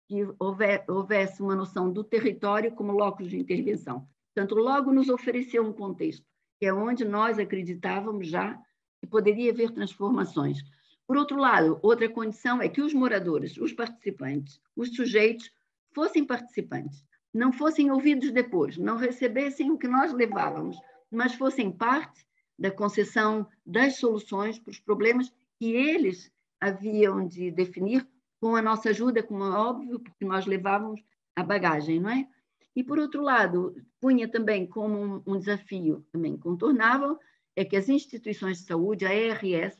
que houvesse uma noção do território como locus de intervenção. Portanto, logo nos ofereceu um contexto, que é onde nós acreditávamos já que poderia haver transformações. Por outro lado, outra condição é que os moradores, os participantes, os sujeitos, fossem participantes, não fossem ouvidos depois, não recebessem o que nós levávamos, mas fossem parte da concessão das soluções para os problemas que eles haviam de definir com a nossa ajuda, como é óbvio, porque nós levávamos a bagagem, não é? E, por outro lado, punha também como um desafio também incontornável, é que as instituições de saúde, a ARS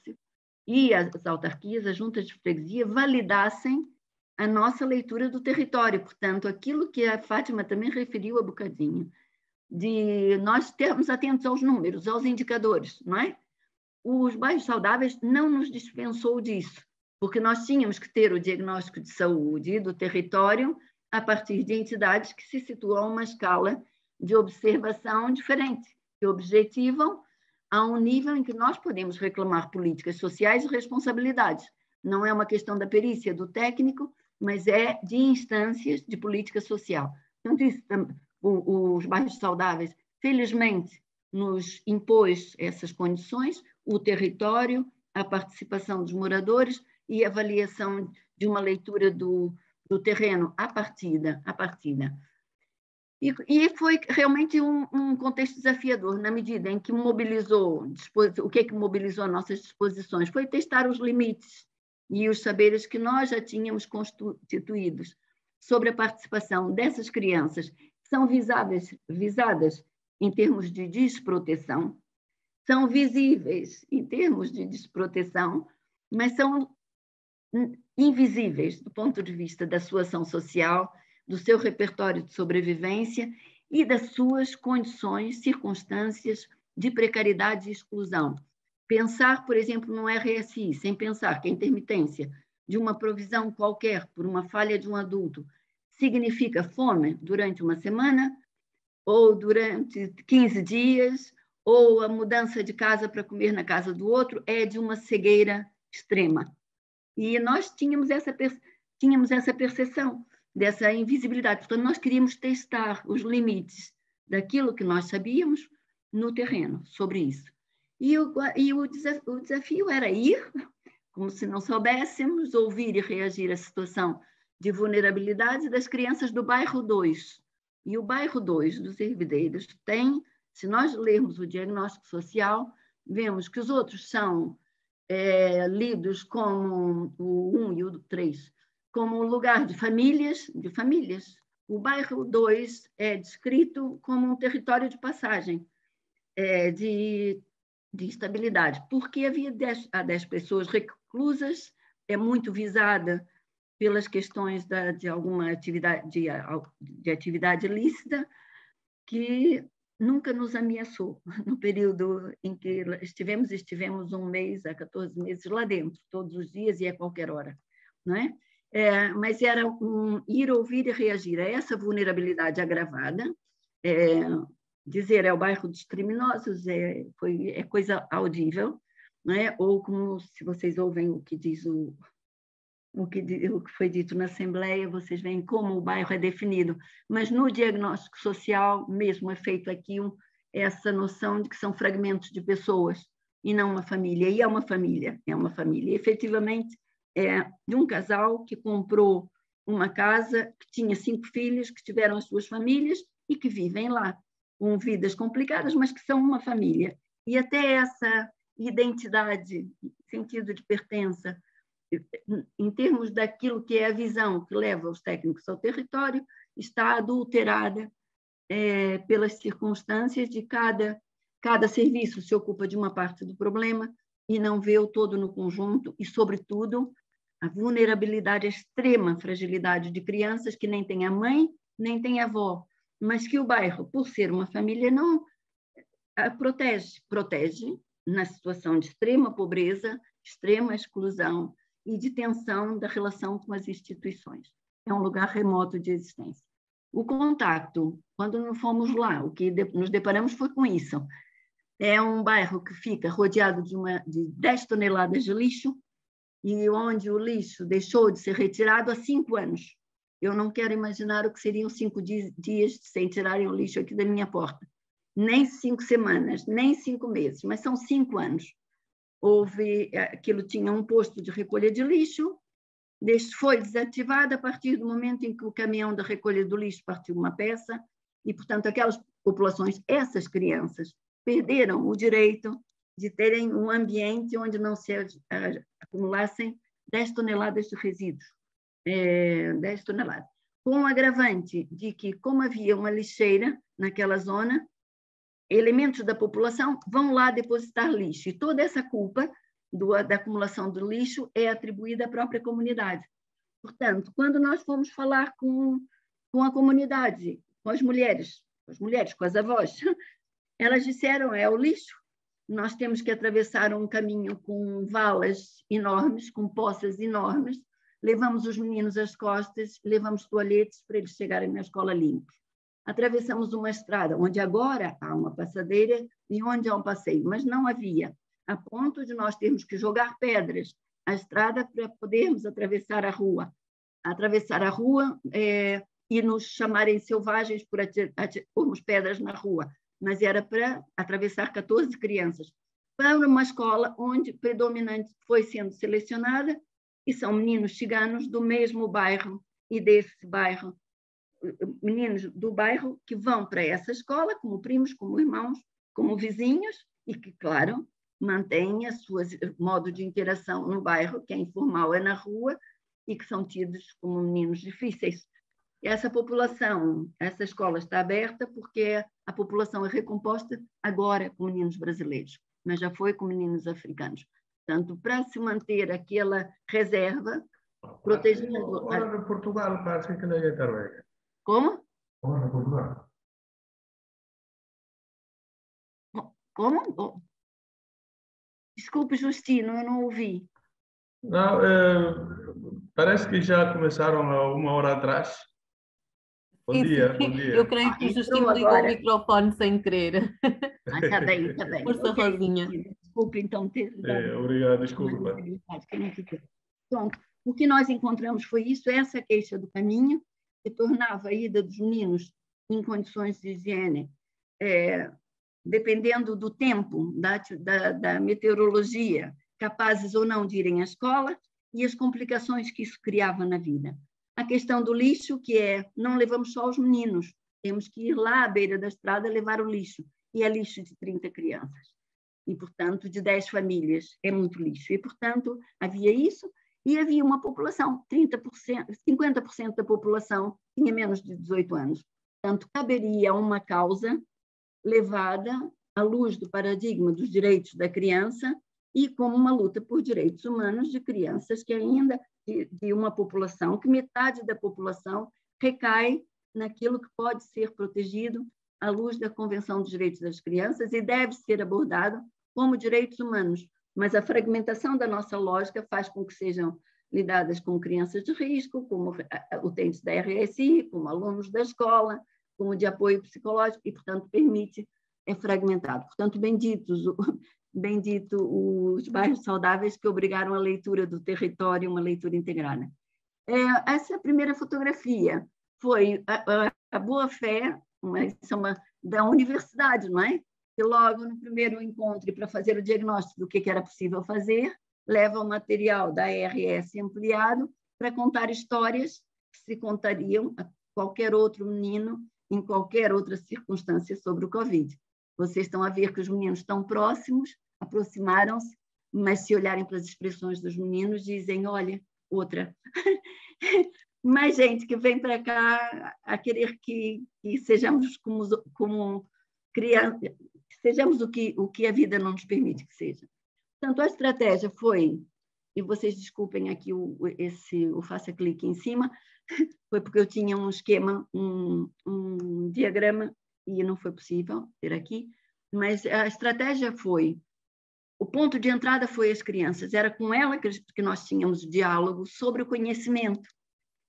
e as autarquias, as juntas de freguesia, validassem a nossa leitura do território. Portanto, aquilo que a Fátima também referiu há bocadinho, de nós termos atentos aos números, aos indicadores, não é? Os bairros saudáveis não nos dispensou disso, porque nós tínhamos que ter o diagnóstico de saúde do território a partir de entidades que se situam a uma escala de observação diferente, que objetivam a um nível em que nós podemos reclamar políticas sociais e responsabilidades. Não é uma questão da perícia do técnico, mas é de instâncias de política social. Portanto, isso, os bairros saudáveis, felizmente, nos impôs essas condições, o território, a participação dos moradores e a avaliação de uma leitura do terreno à partida. E foi realmente um contexto desafiador, na medida em que mobilizou, o que é que mobilizou nossas disposições? Foi testar os limites e os saberes que nós já tínhamos constituídos sobre a participação dessas crianças, que são visadas em termos de desproteção, são visíveis em termos de desproteção, mas são invisíveis do ponto de vista da sua ação social, do seu repertório de sobrevivência e das suas condições, circunstâncias de precariedade e exclusão. Pensar, por exemplo, no RSI, sem pensar que a intermitência de uma provisão qualquer por uma falha de um adulto significa fome durante uma semana, ou durante 15 dias, ou a mudança de casa para comer na casa do outro, é de uma cegueira extrema. E nós tínhamos essa percepção dessa invisibilidade. Portanto, nós queríamos testar os limites daquilo que nós sabíamos no terreno sobre isso. E o desafio era ir, como se não soubéssemos, ouvir e reagir à situação de vulnerabilidade das crianças do bairro 2. E o bairro 2 dos Hervideiros tem, se nós lermos o diagnóstico social, vemos que os outros são lidos como o 1 e o 3, como um lugar de famílias. O bairro 2 é descrito como um território de passagem, de instabilidade, porque havia 10 pessoas reclusas, é muito visada pelas questões de alguma atividade, de atividade ilícita, que nunca nos ameaçou. No período em que estivemos 1 mês a 14 meses lá dentro, todos os dias e a qualquer hora, não é? Mas era ir, ouvir e reagir a essa vulnerabilidade agravada. Dizer é o bairro dos criminosos é coisa audível, não é? Ou como, se vocês ouvem o que diz o que foi dito na Assembleia, vocês veem como o bairro é definido. Mas no diagnóstico social mesmo é feito aqui essa noção de que são fragmentos de pessoas e não uma família. E é uma família. E, efetivamente, é de um casal que comprou uma casa, que tinha 5 filhos, que tiveram as suas famílias e que vivem lá, com vidas complicadas, mas que são uma família. E até essa identidade, sentido de pertença, em termos daquilo que é a visão que leva os técnicos ao território, está adulterada pelas circunstâncias de cada serviço se ocupa de uma parte do problema e não vê o todo no conjunto e, sobretudo, a vulnerabilidade, a extrema fragilidade de crianças que nem têm a mãe, nem têm a avó, mas que o bairro, por ser uma família, não a protege na situação de extrema pobreza, extrema exclusão e de tensão da relação com as instituições. É um lugar remoto de existência. O contacto, quando não fomos lá, o que nos deparamos foi com isso. É um bairro que fica rodeado de 10 toneladas de lixo e onde o lixo deixou de ser retirado há 5 anos. Eu não quero imaginar o que seriam 5 dias sem tirarem o lixo aqui da minha porta. Nem 5 semanas, nem 5 meses, mas são 5 anos. Aquilo tinha um posto de recolha de lixo, foi desativado a partir do momento em que o caminhão da recolha do lixo partiu uma peça e, portanto, aquelas populações, essas crianças, perderam o direito de terem um ambiente onde não se acumulassem 10 toneladas de resíduos. 10 toneladas. Com o agravante de que, como havia uma lixeira naquela zona, elementos da população vão lá depositar lixo. E toda essa culpa da acumulação do lixo é atribuída à própria comunidade. Portanto, quando nós fomos falar com a comunidade, com as mulheres, com as avós, elas disseram, é o lixo. Nós temos que atravessar um caminho com valas enormes, com poças enormes, levamos os meninos às costas, levamos toalhetes para eles chegarem na escola limpos. Atravessamos uma estrada onde agora há uma passadeira e onde há um passeio, mas não havia, a ponto de nós termos que jogar pedras à estrada para podermos atravessar a rua. E nos chamarem selvagens por pormos pedras na rua, mas era para atravessar 14 crianças para uma escola onde predominante foi sendo selecionada e são meninos ciganos do mesmo bairro e desse bairro, meninos do bairro que vão para essa escola como primos, como irmãos, como vizinhos e que, claro, mantêm a sua modo de interação no bairro, que é informal, é na rua, e que são tidos como meninos difíceis. Essa população, essa escola está aberta porque a população é recomposta agora com meninos brasileiros, mas já foi com meninos africanos. Portanto, para se manter aquela reserva, protegendo... Ora, de Portugal, parece que ninguém está. Como? Ora, Portugal. Como? Desculpe, Justino, eu não ouvi. Não, parece que já começaram há 1 hora atrás. Bom dia. Eu creio que o Justino ligou o microfone sem querer. Está bem. Força, okay. Rosinha. Desculpe, então, ter dado... Obrigado, desculpa. Pronto, o que nós encontramos foi isso, essa queixa do caminho, que tornava a ida dos meninos em condições de higiene, dependendo do tempo, da meteorologia, capazes ou não de irem à escola, e as complicações que isso criava na vida. a questão do lixo, que não levamos só os meninos, temos que ir lá à beira da estrada levar o lixo, e é lixo de 30 crianças. E, portanto, de 10 famílias, é muito lixo. E, portanto, havia isso, e havia uma população, 50% da população tinha menos de 18 anos. Portanto, caberia uma causa levada à luz do paradigma dos direitos da criança e como uma luta por direitos humanos de crianças que ainda, de uma população, que metade da população recai naquilo que pode ser protegido à luz da Convenção dos Direitos das Crianças e deve ser abordado como direitos humanos. Mas a fragmentação da nossa lógica faz com que sejam lidadas com crianças de risco, como utentes da RSI, como alunos da escola, como de apoio psicológico, e, portanto, permite, é fragmentado. Portanto, bendito os bairros saudáveis que obrigaram a leitura do território, uma leitura integrada. Essa primeira fotografia foi a boa-fé da universidade, não é? Que logo no primeiro encontro, para fazer o diagnóstico do que era possível fazer, leva o material da RS ampliado para contar histórias que se contariam a qualquer outro menino em qualquer outra circunstância sobre o Covid. Vocês estão a ver que os meninos estão próximos, aproximaram-se, mas se olharem para as expressões dos meninos, dizem, olha, outra. Mais gente que vem para cá a querer que sejamos como crianças, sejamos o que a vida não nos permite que seja. Portanto, a estratégia foi, e vocês desculpem aqui o faça clique em cima, foi porque eu tinha um esquema, um diagrama, e não foi possível ter aqui, mas a estratégia foi, o ponto de entrada foi as crianças, era com ela que nós tínhamos diálogo sobre o conhecimento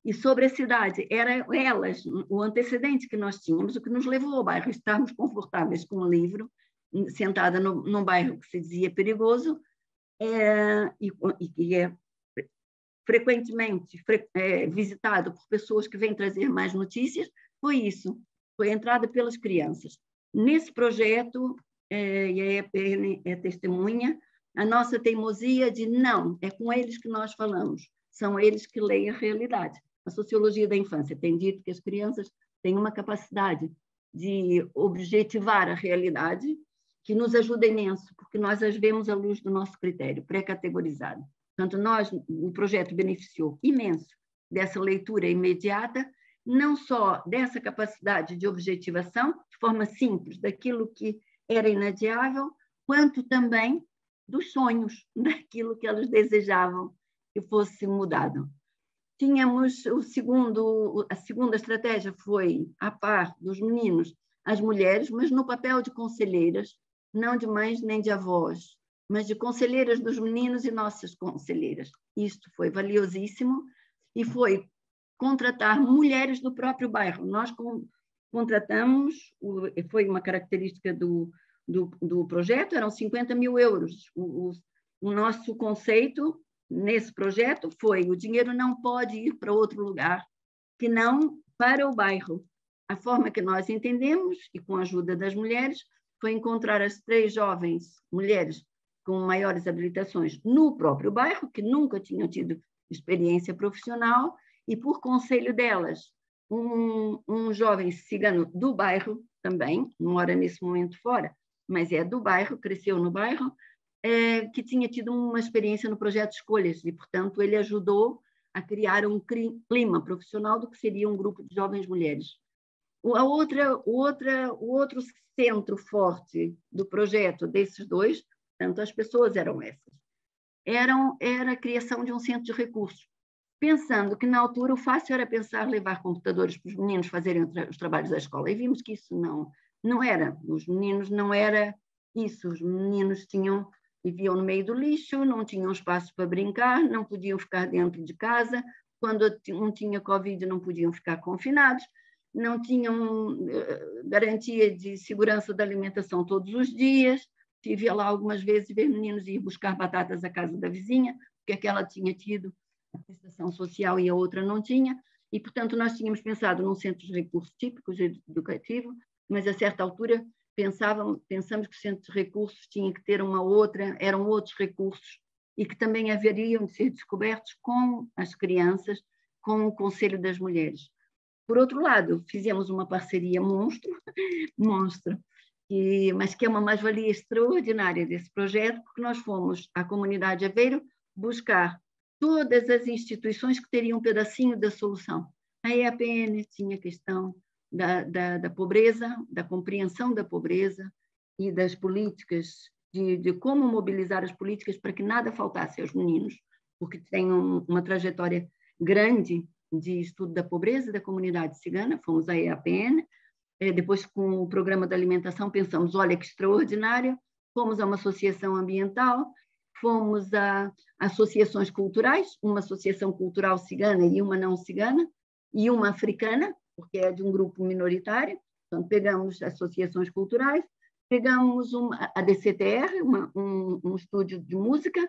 e sobre a cidade, eram elas, o antecedente que nós tínhamos, o que nos levou ao bairro, estarmos confortáveis com o livro, sentada num bairro que se dizia perigoso, e é frequentemente visitado por pessoas que vêm trazer mais notícias, foi isso, foi a entrada pelas crianças. Nesse projeto, e a EPN é testemunha, a nossa teimosia de não, é com eles que nós falamos, são eles que leem a realidade. A sociologia da infância tem dito que as crianças têm uma capacidade de objetivar a realidade que nos ajuda imenso, porque nós as vemos à luz do nosso critério pré-categorizado. Portanto, o projeto beneficiou imenso dessa leitura imediata, não só dessa capacidade de objetivação, de forma simples, daquilo que era inadiável, quanto também dos sonhos, daquilo que elas desejavam que fosse mudado. Tínhamos a segunda estratégia foi, a par dos meninos, as mulheres, mas no papel de conselheiras, não de mães nem de avós, mas de conselheiras dos meninos e nossas conselheiras. Isto foi valiosíssimo e foi contratar mulheres do próprio bairro. Nós contratamos, foi uma característica do projeto, eram 50 mil euros. O nosso conceito nesse projeto foi: o dinheiro não pode ir para outro lugar que não para o bairro. A forma que nós entendemos, e com a ajuda das mulheres, foi encontrar as 3 jovens mulheres com maiores habilitações no próprio bairro, que nunca tinham tido experiência profissional, e por conselho delas, um jovem cigano do bairro também, não mora nesse momento fora, mas é do bairro, cresceu no bairro, que tinha tido uma experiência no projeto Escolhas, e, portanto, ele ajudou a criar um clima profissional do que seria um grupo de jovens mulheres. O outro centro forte do projeto desses dois, portanto, as pessoas eram essas, era a criação de um centro de recursos, pensando que, na altura, o fácil era pensar levar computadores para os meninos fazerem os trabalhos da escola, e vimos que isso não era. Os meninos não era isso, os meninos viviam no meio do lixo, não tinham espaço para brincar, não podiam ficar dentro de casa, quando um tinha Covid não podiam ficar confinados, não tinham garantia de segurança da alimentação todos os dias. Tive lá algumas vezes ver meninos ir buscar batatas à casa da vizinha, porque aquela tinha tido a prestação social e a outra não tinha, e, portanto, nós tínhamos pensado num centro de recursos típicos educativo, mas, a certa altura, pensamos que o centro de recursos tinha que ter eram outros recursos, e que também haveriam de ser descobertos com as crianças, com o Conselho das Mulheres. Por outro lado, fizemos uma parceria monstro, mas que é uma mais-valia extraordinária desse projeto, porque nós fomos à comunidade Aveiro buscar todas as instituições que teriam um pedacinho da solução. A EAPN tinha a questão da pobreza, da compreensão da pobreza e das políticas, de como mobilizar as políticas para que nada faltasse aos meninos, porque tem uma trajetória grande de estudo da pobreza da comunidade cigana. Fomos à EAPN, depois com o programa da alimentação pensamos, olha que extraordinário, fomos a uma associação ambiental, fomos a associações culturais, uma associação cultural cigana e uma não cigana, e uma africana, porque é de um grupo minoritário. Então, pegamos associações culturais, pegamos a DCTR, um estúdio de música,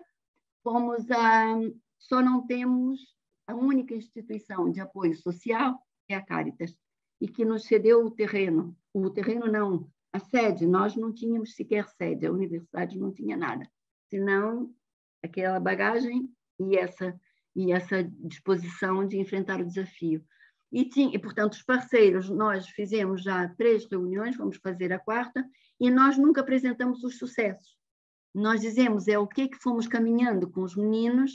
só não temos a única instituição de apoio social, é a Caritas, e que nos cedeu o terreno não, a sede. Nós não tínhamos sequer sede, a universidade não tinha nada, senão aquela bagagem e essa disposição de enfrentar o desafio. E, portanto, os parceiros, nós fizemos já 3 reuniões, vamos fazer a 4ª, e nós nunca apresentamos os sucessos. Nós dizemos o que fomos caminhando com os meninos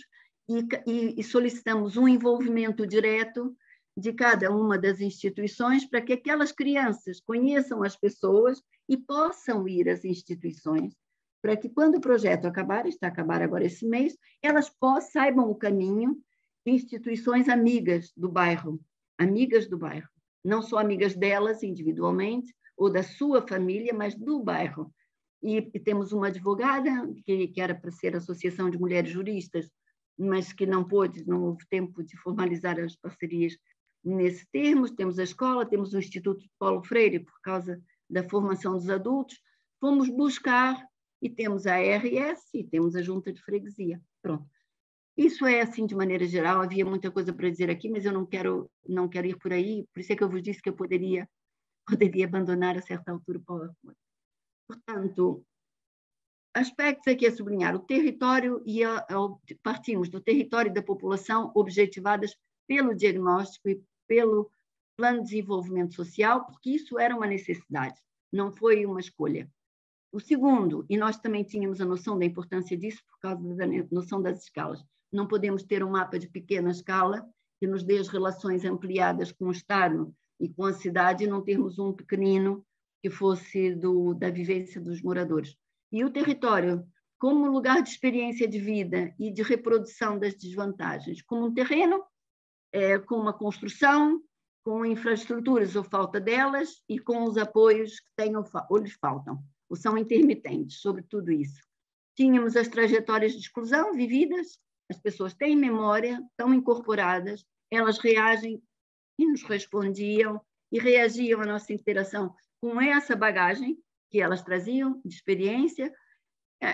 e solicitamos um envolvimento direto de cada uma das instituições para que aquelas crianças conheçam as pessoas e possam ir às instituições, para que quando o projeto acabar, está a acabar agora esse mês, elas saibam o caminho de instituições amigas do bairro, não só amigas delas individualmente ou da sua família, mas do bairro. E temos uma advogada que era para ser a Associação de Mulheres Juristas, mas que não houve tempo de formalizar as parcerias nesse termo. Temos a escola, temos o Instituto Paulo Freire, por causa da formação dos adultos. Fomos buscar, e temos a ARS e temos a Junta de Freguesia. Pronto. Isso é assim de maneira geral. Havia muita coisa para dizer aqui, mas eu não quero ir por aí, por isso é que eu vos disse que eu poderia abandonar a certa altura o PowerPoint. Portanto, aspectos aqui a sublinhar: o território, e partimos do território e da população objetivadas pelo diagnóstico e pelo plano de desenvolvimento social, porque isso era uma necessidade, não foi uma escolha. O segundo, e nós também tínhamos a noção da importância disso por causa da noção das escalas. Não podemos ter um mapa de pequena escala que nos dê as relações ampliadas com o Estado e com a cidade e não termos um pequenino que fosse da vivência dos moradores. E o território, como lugar de experiência de vida e de reprodução das desvantagens, como um terreno, com uma construção, com infraestruturas ou falta delas e com os apoios que tenham ou lhes faltam, ou são intermitentes sobre tudo isso. Tínhamos as trajetórias de exclusão vividas, as pessoas têm memória, estão incorporadas, elas reagem e nos respondiam e reagiam à nossa interação com essa bagagem que elas traziam de experiência,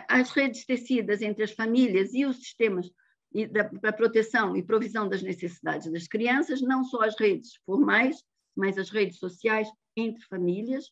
as redes tecidas entre as famílias e os sistemas da proteção e provisão das necessidades das crianças, não só as redes formais, mas as redes sociais entre famílias,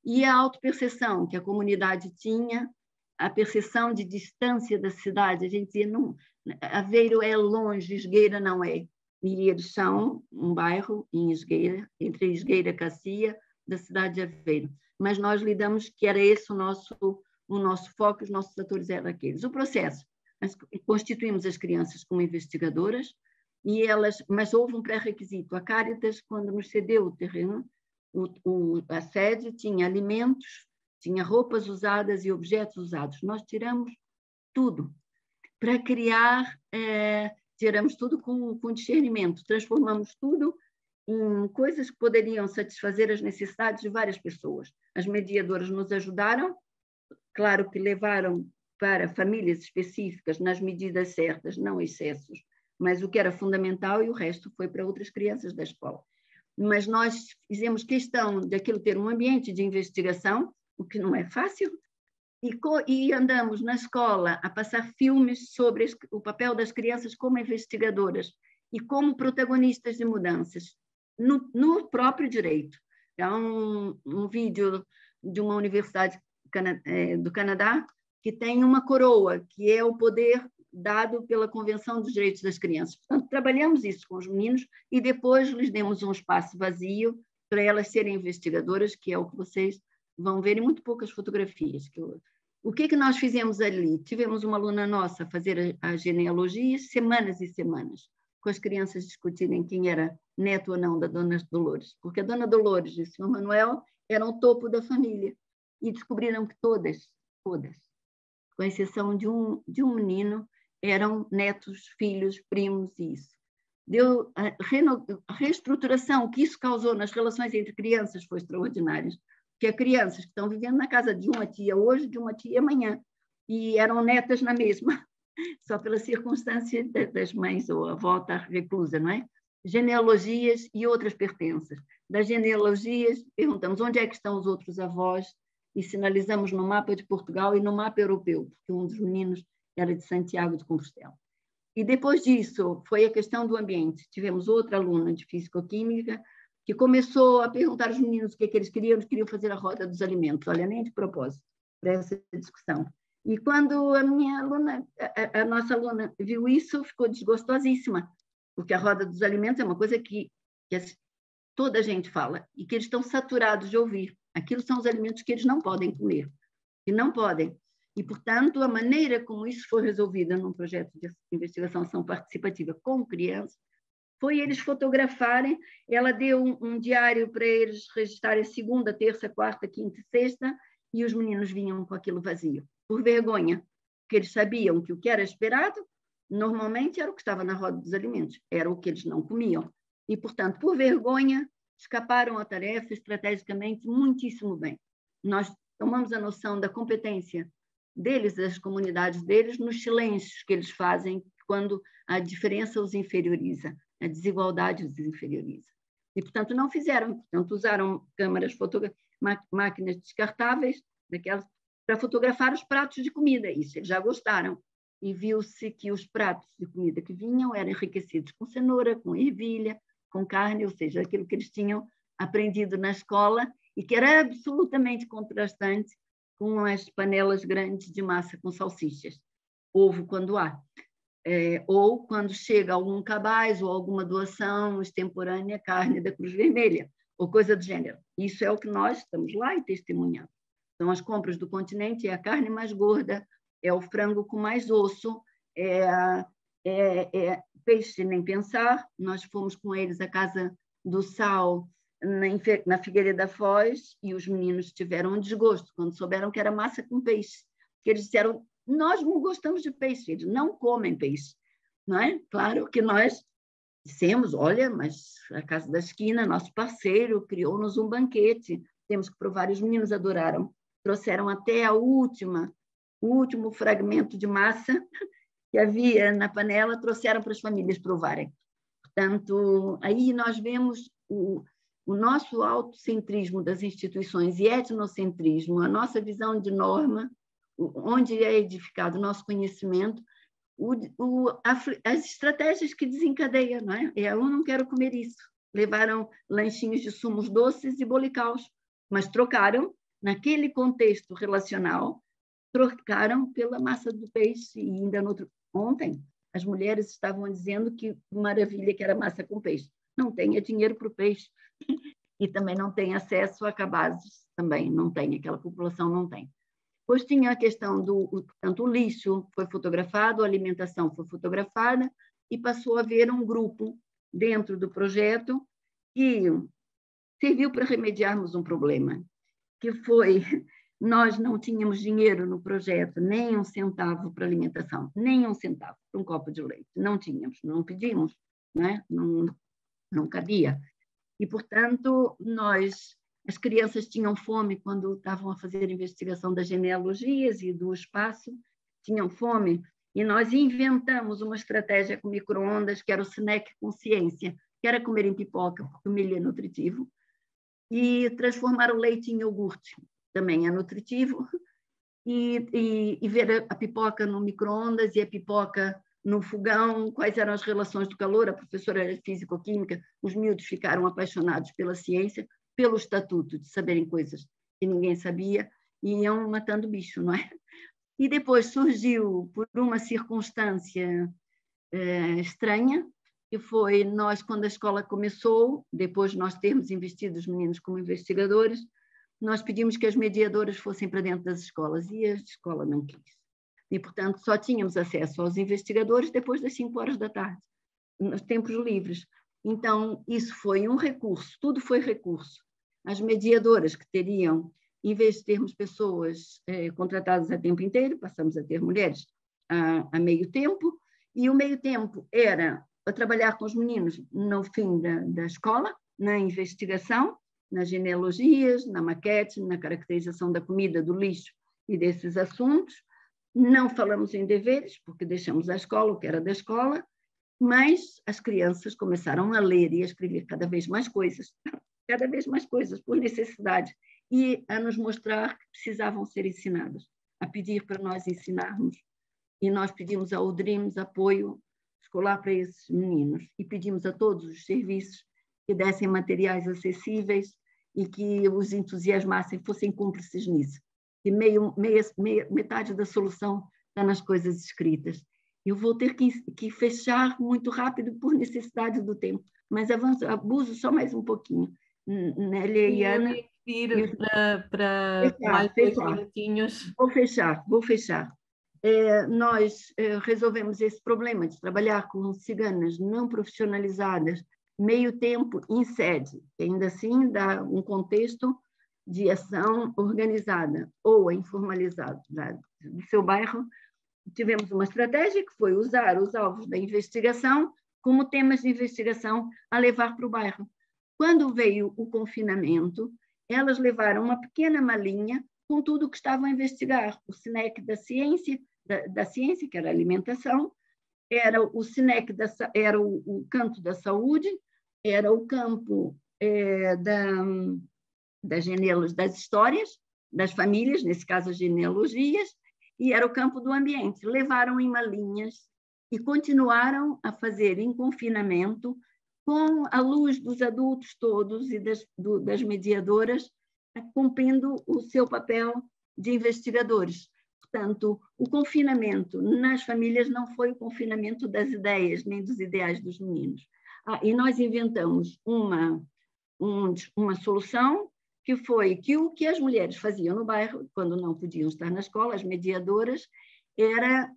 e a autoperceção que a comunidade tinha, a percepção de distância da cidade. A gente dizia, não, Aveiro é longe, Esgueira não é. E eles são um bairro em Esgueira, entre Esgueira e Cacia, da cidade de Aveiro. Mas nós lidamos que era esse o nosso foco, os nossos atores eram aqueles. O processo, constituímos as crianças como investigadoras, mas houve um pré-requisito. A Caritas, quando nos cedeu o terreno, a sede tinha alimentos, tinha roupas usadas e objetos usados. Nós tiramos tudo para criar, tiramos tudo com discernimento, transformamos tudo em coisas que poderiam satisfazer as necessidades de várias pessoas. As mediadoras nos ajudaram, claro que levaram para famílias específicas nas medidas certas, não excessos, mas o que era fundamental, e o resto foi para outras crianças da escola. Mas nós fizemos questão daquilo ter um ambiente de investigação, o que não é fácil, e andamos na escola a passar filmes sobre o papel das crianças como investigadoras e como protagonistas de mudanças no próprio direito. Há um vídeo de uma universidade do Canadá que tem uma coroa, que é o poder dado pela Convenção dos Direitos das Crianças. Portanto, trabalhamos isso com os meninos e depois lhes demos um espaço vazio para elas serem investigadoras, que é o que vocês vão ver em muito poucas fotografias. O que nós fizemos ali? Tivemos uma aluna nossa fazer as genealogias, semanas e semanas, com as crianças discutirem quem era neto ou não da Dona Dolores, porque a Dona Dolores e o Sr. Manuel eram o topo da família, e descobriram que todas, com exceção de um menino, eram netos, filhos, primos e isso. Deu a reestruturação que isso causou nas relações entre crianças foi extraordinária, porque há crianças que estão vivendo na casa de uma tia hoje, de uma tia amanhã, e eram netas na mesma, só pela circunstância das mães ou a avó estar reclusa, não é? Genealogias e outras pertenças. Das genealogias, perguntamos onde é que estão os outros avós e sinalizamos no mapa de Portugal e no mapa europeu, porque um dos meninos era de Santiago de Compostela. E depois disso, foi a questão do ambiente. Tivemos outra aluna de Físico-Química que começou a perguntar aos meninos o que é que eles queriam fazer a roda dos alimentos, olha, nem de propósito, para essa discussão. E quando a minha aluna, a nossa aluna viu isso, ficou desgostosíssima, porque a roda dos alimentos é uma coisa que toda a gente fala e que eles estão saturados de ouvir. Aquilo são os alimentos que eles não podem comer, que não podem. E, portanto, a maneira como isso foi resolvido num projeto de investigação ação participativa com crianças foi eles fotografarem. Ela deu um diário para eles registrarem segunda, terça, quarta, quinta e sexta, e os meninos vinham com aquilo vazio, por vergonha, porque eles sabiam que o que era esperado normalmente era o que estava na roda dos alimentos, era o que eles não comiam. E, portanto, por vergonha, escaparam à tarefa estrategicamente muitíssimo bem. Nós tomamos a noção da competência deles, das comunidades deles, nos silêncios que eles fazem quando a diferença os inferioriza, a desigualdade os inferioriza. E, portanto, não fizeram. Portanto, usaram câmaras máquinas descartáveis daquelas, para fotografar os pratos de comida. Isso eles já gostaram. E viu-se que os pratos de comida que vinham eram enriquecidos com cenoura, com ervilha, com carne, ou seja, aquilo que eles tinham aprendido na escola e que era absolutamente contrastante com as panelas grandes de massa com salsichas. Ovo quando há. Ou quando chega algum cabaz ou alguma doação extemporânea, carne da Cruz Vermelha, ou coisa do gênero. Isso é o que nós estamos lá e testemunhamos. São as compras do continente, é a carne mais gorda, é o frango com mais osso, peixe nem pensar. Nós fomos com eles à Casa do Sal, na Figueira da Foz, e os meninos tiveram um desgosto quando souberam que era massa com peixe. Porque eles disseram, nós não gostamos de peixe, eles não comem peixe. Não é? Claro que nós dissemos, olha, mas a Casa da Esquina, nosso parceiro, criou-nos um banquete, temos que provar, e os meninos adoraram. Trouxeram até o último fragmento de massa que havia na panela, trouxeram para as famílias provarem. Portanto, aí nós vemos o nosso autocentrismo das instituições e etnocentrismo, a nossa visão de norma, onde é edificado o nosso conhecimento, as estratégias que desencadeiam, não é? Eu não quero comer isso. Levaram lanchinhos de sumos doces e bolicaus, mas trocaram, naquele contexto relacional, trocaram pela massa do peixe. E ainda ontem, as mulheres estavam dizendo que maravilha que era massa com peixe. Não tem dinheiro para o peixe. E também não tem acesso a cabazes, também não tem, aquela população não tem. Depois tinha a questão portanto, o lixo foi fotografado, a alimentação foi fotografada, e passou a haver um grupo dentro do projeto que serviu para remediarmos um problema, que foi, nós não tínhamos dinheiro no projeto, nem um centavo para alimentação, nem um centavo para um copo de leite, não tínhamos, não pedimos, né? Não cabia. E, portanto, as crianças tinham fome quando estavam a fazer a investigação das genealogias e do espaço, tinham fome, e nós inventamos uma estratégia com micro-ondas, que era o snack com ciência, que era comerem pipoca, porque o milho é nutritivo, e transformar o leite em iogurte, também é nutritivo, e ver a pipoca no micro-ondas e a pipoca no fogão, quais eram as relações do calor. A professora era físico-química, os miúdos ficaram apaixonados pela ciência, pelo estatuto de saberem coisas que ninguém sabia, e iam matando bicho, não é? E depois surgiu, por uma circunstância estranha, que foi nós, quando a escola começou, depois de nós termos investido os meninos como investigadores, nós pedimos que as mediadoras fossem para dentro das escolas e a escola não quis. E, portanto, só tínhamos acesso aos investigadores depois das 5 horas da tarde, nos tempos livres. Então, isso foi um recurso, tudo foi recurso. As mediadoras que teriam, em vez de termos pessoas contratadas a tempo inteiro, passamos a ter mulheres a meio tempo, e o meio tempo era a trabalhar com os meninos no fim da escola, na investigação, nas genealogias, na maquete, na caracterização da comida, do lixo e desses assuntos. Não falamos em deveres, porque deixamos a escola, o que era da escola, mas as crianças começaram a ler e a escrever cada vez mais coisas, por necessidade, e a nos mostrar que precisavam ser ensinadas, a pedir para nós ensinarmos. E nós pedimos ao DREAMS apoio escolar para esses meninos e pedimos a todos os serviços que dessem materiais acessíveis e que os entusiasmassem, fossem cúmplices nisso. E metade da solução está nas coisas escritas. Eu vou ter que fechar muito rápido por necessidade do tempo, mas abuso só mais um pouquinho. Nélia e Ana... Ir para mais 2 minutinhos. Vou fechar. Nós resolvemos esse problema de trabalhar com ciganas não profissionalizadas, meio tempo em sede, ainda assim dá um contexto de ação organizada ou informalizada do seu bairro. Tivemos uma estratégia que foi usar os alvos da investigação como temas de investigação a levar para o bairro. Quando veio o confinamento, elas levaram uma pequena malinha com tudo o que estavam a investigar. O SINEC da ciência, que era a alimentação, era o SINEC, era o campo da saúde, era o campo das histórias, das famílias, nesse caso as genealogias, e era o campo do ambiente. Levaram em malinhas e continuaram a fazer em confinamento, com a luz dos adultos todos e das mediadoras, cumprindo o seu papel de investigadores. Portanto, o confinamento nas famílias não foi o confinamento das ideias, nem dos ideais dos meninos. E nós inventamos uma solução, que foi que o que as mulheres faziam no bairro, quando não podiam estar na escola, as mediadoras, era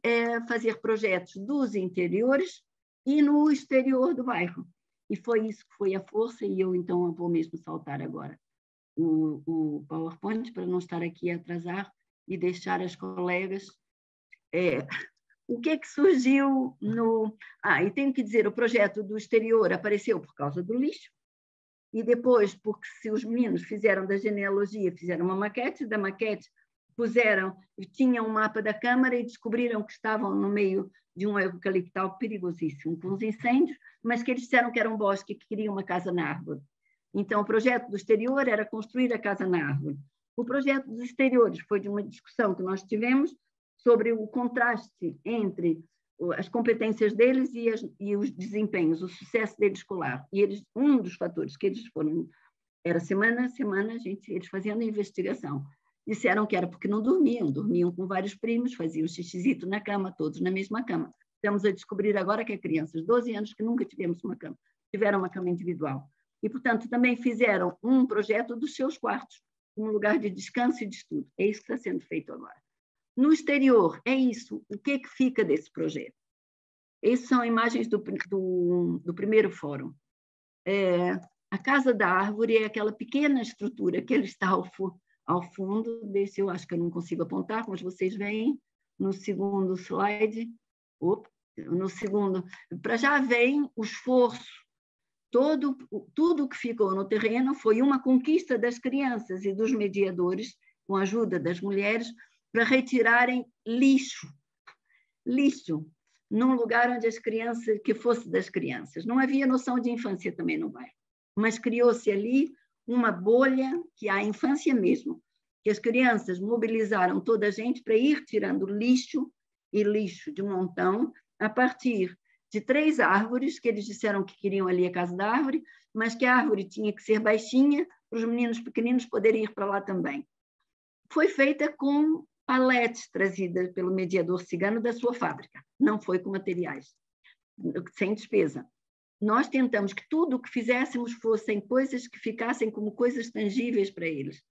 fazer projetos dos interiores e no exterior do bairro. E foi isso que foi a força, e eu então vou mesmo saltar agora o PowerPoint, para não estar aqui a atrasar e deixar as colegas. O que é que surgiu no... e tenho que dizer, o projeto do exterior apareceu por causa do lixo, e depois, porque se os meninos fizeram da genealogia, fizeram uma maquete, da maquete tinham um mapa da Câmara e descobriram que estavam no meio de um eucaliptal perigosíssimo, com os incêndios, mas que eles disseram que era um bosque e que queriam uma casa na árvore. Então, o projeto do exterior era construir a casa na árvore. O projeto dos exteriores foi de uma discussão que nós tivemos sobre o contraste entre as competências deles e os desempenhos, o sucesso deles escolar. E um dos fatores que eles foram, era semana a semana, eles fazendo investigação. Disseram que era porque não dormiam com vários primos, faziam xixizito na cama, todos na mesma cama. Estamos a descobrir agora que há crianças de 12 anos que nunca tivemos uma cama, tiveram uma cama individual. E, portanto, também fizeram um projeto dos seus quartos, um lugar de descanso e de estudo. É isso que está sendo feito agora. No exterior, é isso. O que é que fica desse projeto? Essas são imagens do primeiro fórum. A Casa da Árvore é aquela pequena estrutura que ele está ao fundo. Desse eu acho que eu não consigo apontar, mas vocês veem no segundo slide. No segundo, para já vem o esforço. Tudo que ficou no terreno foi uma conquista das crianças e dos mediadores, com a ajuda das mulheres, para retirarem lixo, num lugar onde as crianças, que fosse das crianças. Não havia noção de infância também no bairro, mas criou-se ali uma bolha, que há a infância mesmo, que as crianças mobilizaram toda a gente para ir tirando lixo, e lixo de montão, a partir de 3 árvores, que eles disseram que queriam ali a Casa da Árvore, mas que a árvore tinha que ser baixinha para os meninos pequeninos poderem ir para lá também. Foi feita com paletes trazidas pelo mediador cigano da sua fábrica. Não foi com materiais, sem despesa. Nós tentamos que tudo o que fizéssemos fossem coisas que ficassem como coisas tangíveis para eles.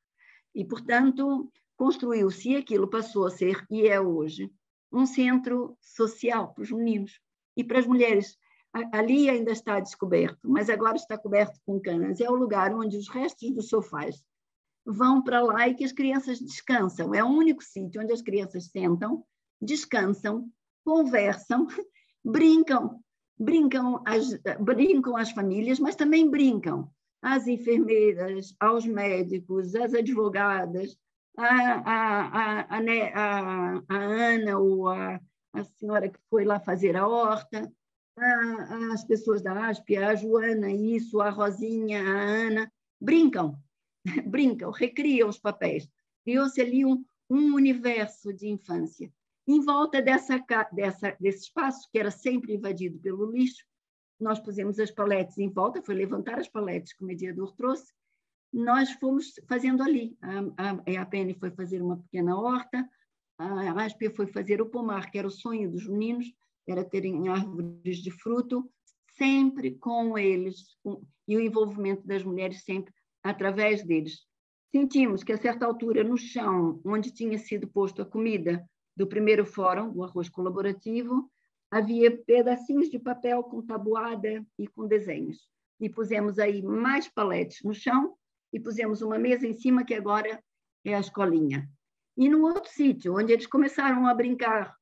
E, portanto, construiu-se, e aquilo passou a ser, e é hoje, um centro social para os meninos e para as mulheres. Ali ainda está descoberto, mas agora está coberto com canas. É o lugar onde os restos dos sofás vão para lá e que as crianças descansam. É o único sítio onde as crianças sentam, descansam, conversam, brincam as famílias, mas também brincam as enfermeiras, aos médicos, as advogadas, a Ana, ou a senhora que foi lá fazer a horta, as pessoas da ASP, a Joana, isso, a Rosinha, a Ana, brincam, recriam os papéis. Criou-se ali um universo de infância. Em volta desse espaço, que era sempre invadido pelo lixo, nós pusemos as paletes em volta, foi levantar as paletes que o mediador trouxe, nós fomos fazendo ali. A EAPN foi fazer uma pequena horta, a ASP foi fazer o pomar, que era o sonho dos meninos, era terem árvores de fruto, sempre com eles, e o envolvimento das mulheres sempre através deles. Sentimos que, a certa altura, no chão, onde tinha sido posto a comida do primeiro fórum, do arroz colaborativo, havia pedacinhos de papel com tabuada e com desenhos. E pusemos aí mais paletes no chão e pusemos uma mesa em cima, que agora é a escolinha. E no outro sítio, onde eles começaram a brincar,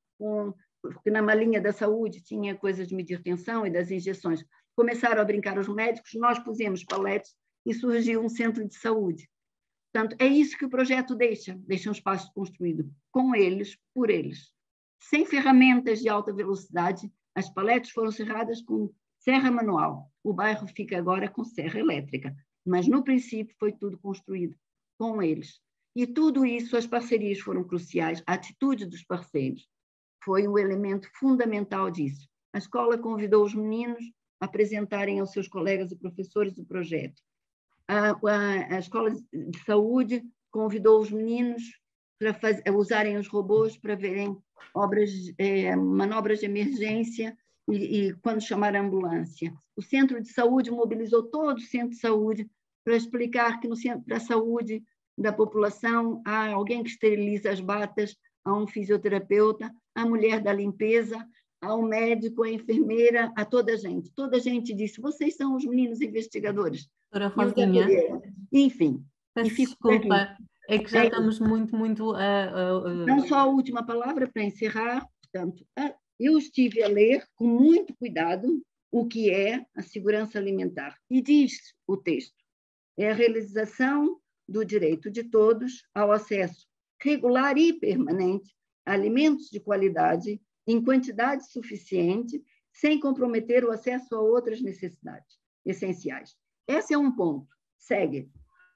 porque na malinha da saúde tinha coisas de medir tensão e das injeções, começaram a brincar os médicos, nós pusemos paletes e surgiu um centro de saúde. Portanto, é isso que o projeto deixa um espaço construído com eles, por eles. Sem ferramentas de alta velocidade, as paletes foram serradas com serra manual. O bairro fica agora com serra elétrica, mas no princípio foi tudo construído com eles. E tudo isso, as parcerias foram cruciais, a atitude dos parceiros foi um elemento fundamental disso. A escola convidou os meninos a apresentarem aos seus colegas e professores o projeto. A escola de saúde convidou os meninos para usarem os robôs para verem manobras de emergência e quando chamar a ambulância. O centro de saúde mobilizou todo o centro de saúde para explicar que no centro da saúde da população há alguém que esteriliza as batas, há um fisioterapeuta, a mulher da limpeza, ao médico, à enfermeira, a toda a gente. Toda a gente disse, vocês são os meninos investigadores. Doutora Rosinha, enfim. peço desculpa, é que já estamos muito... Não só a última palavra para encerrar, portanto, eu estive a ler com muito cuidado o que é a segurança alimentar. E diz o texto, é a realização do direito de todos ao acesso regular e permanente a alimentos de qualidade em quantidade suficiente, sem comprometer o acesso a outras necessidades essenciais. Esse é um ponto. Segue.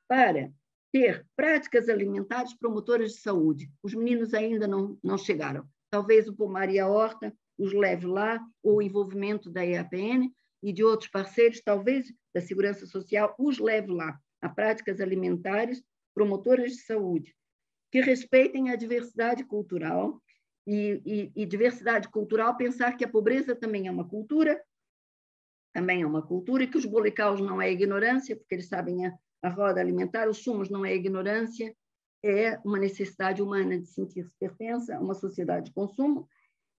Para ter práticas alimentares promotoras de saúde. Os meninos ainda não chegaram. Talvez o pomar e a horta os leve lá, ou o envolvimento da EAPN e de outros parceiros, talvez da Segurança Social, os leve lá, a práticas alimentares promotoras de saúde, que respeitem a diversidade cultural, e diversidade cultural, pensar que a pobreza também é uma cultura, e que os bolicaus não é ignorância, porque eles sabem a roda alimentar, os sumos não é ignorância, é uma necessidade humana de sentir-se pertença a uma sociedade de consumo,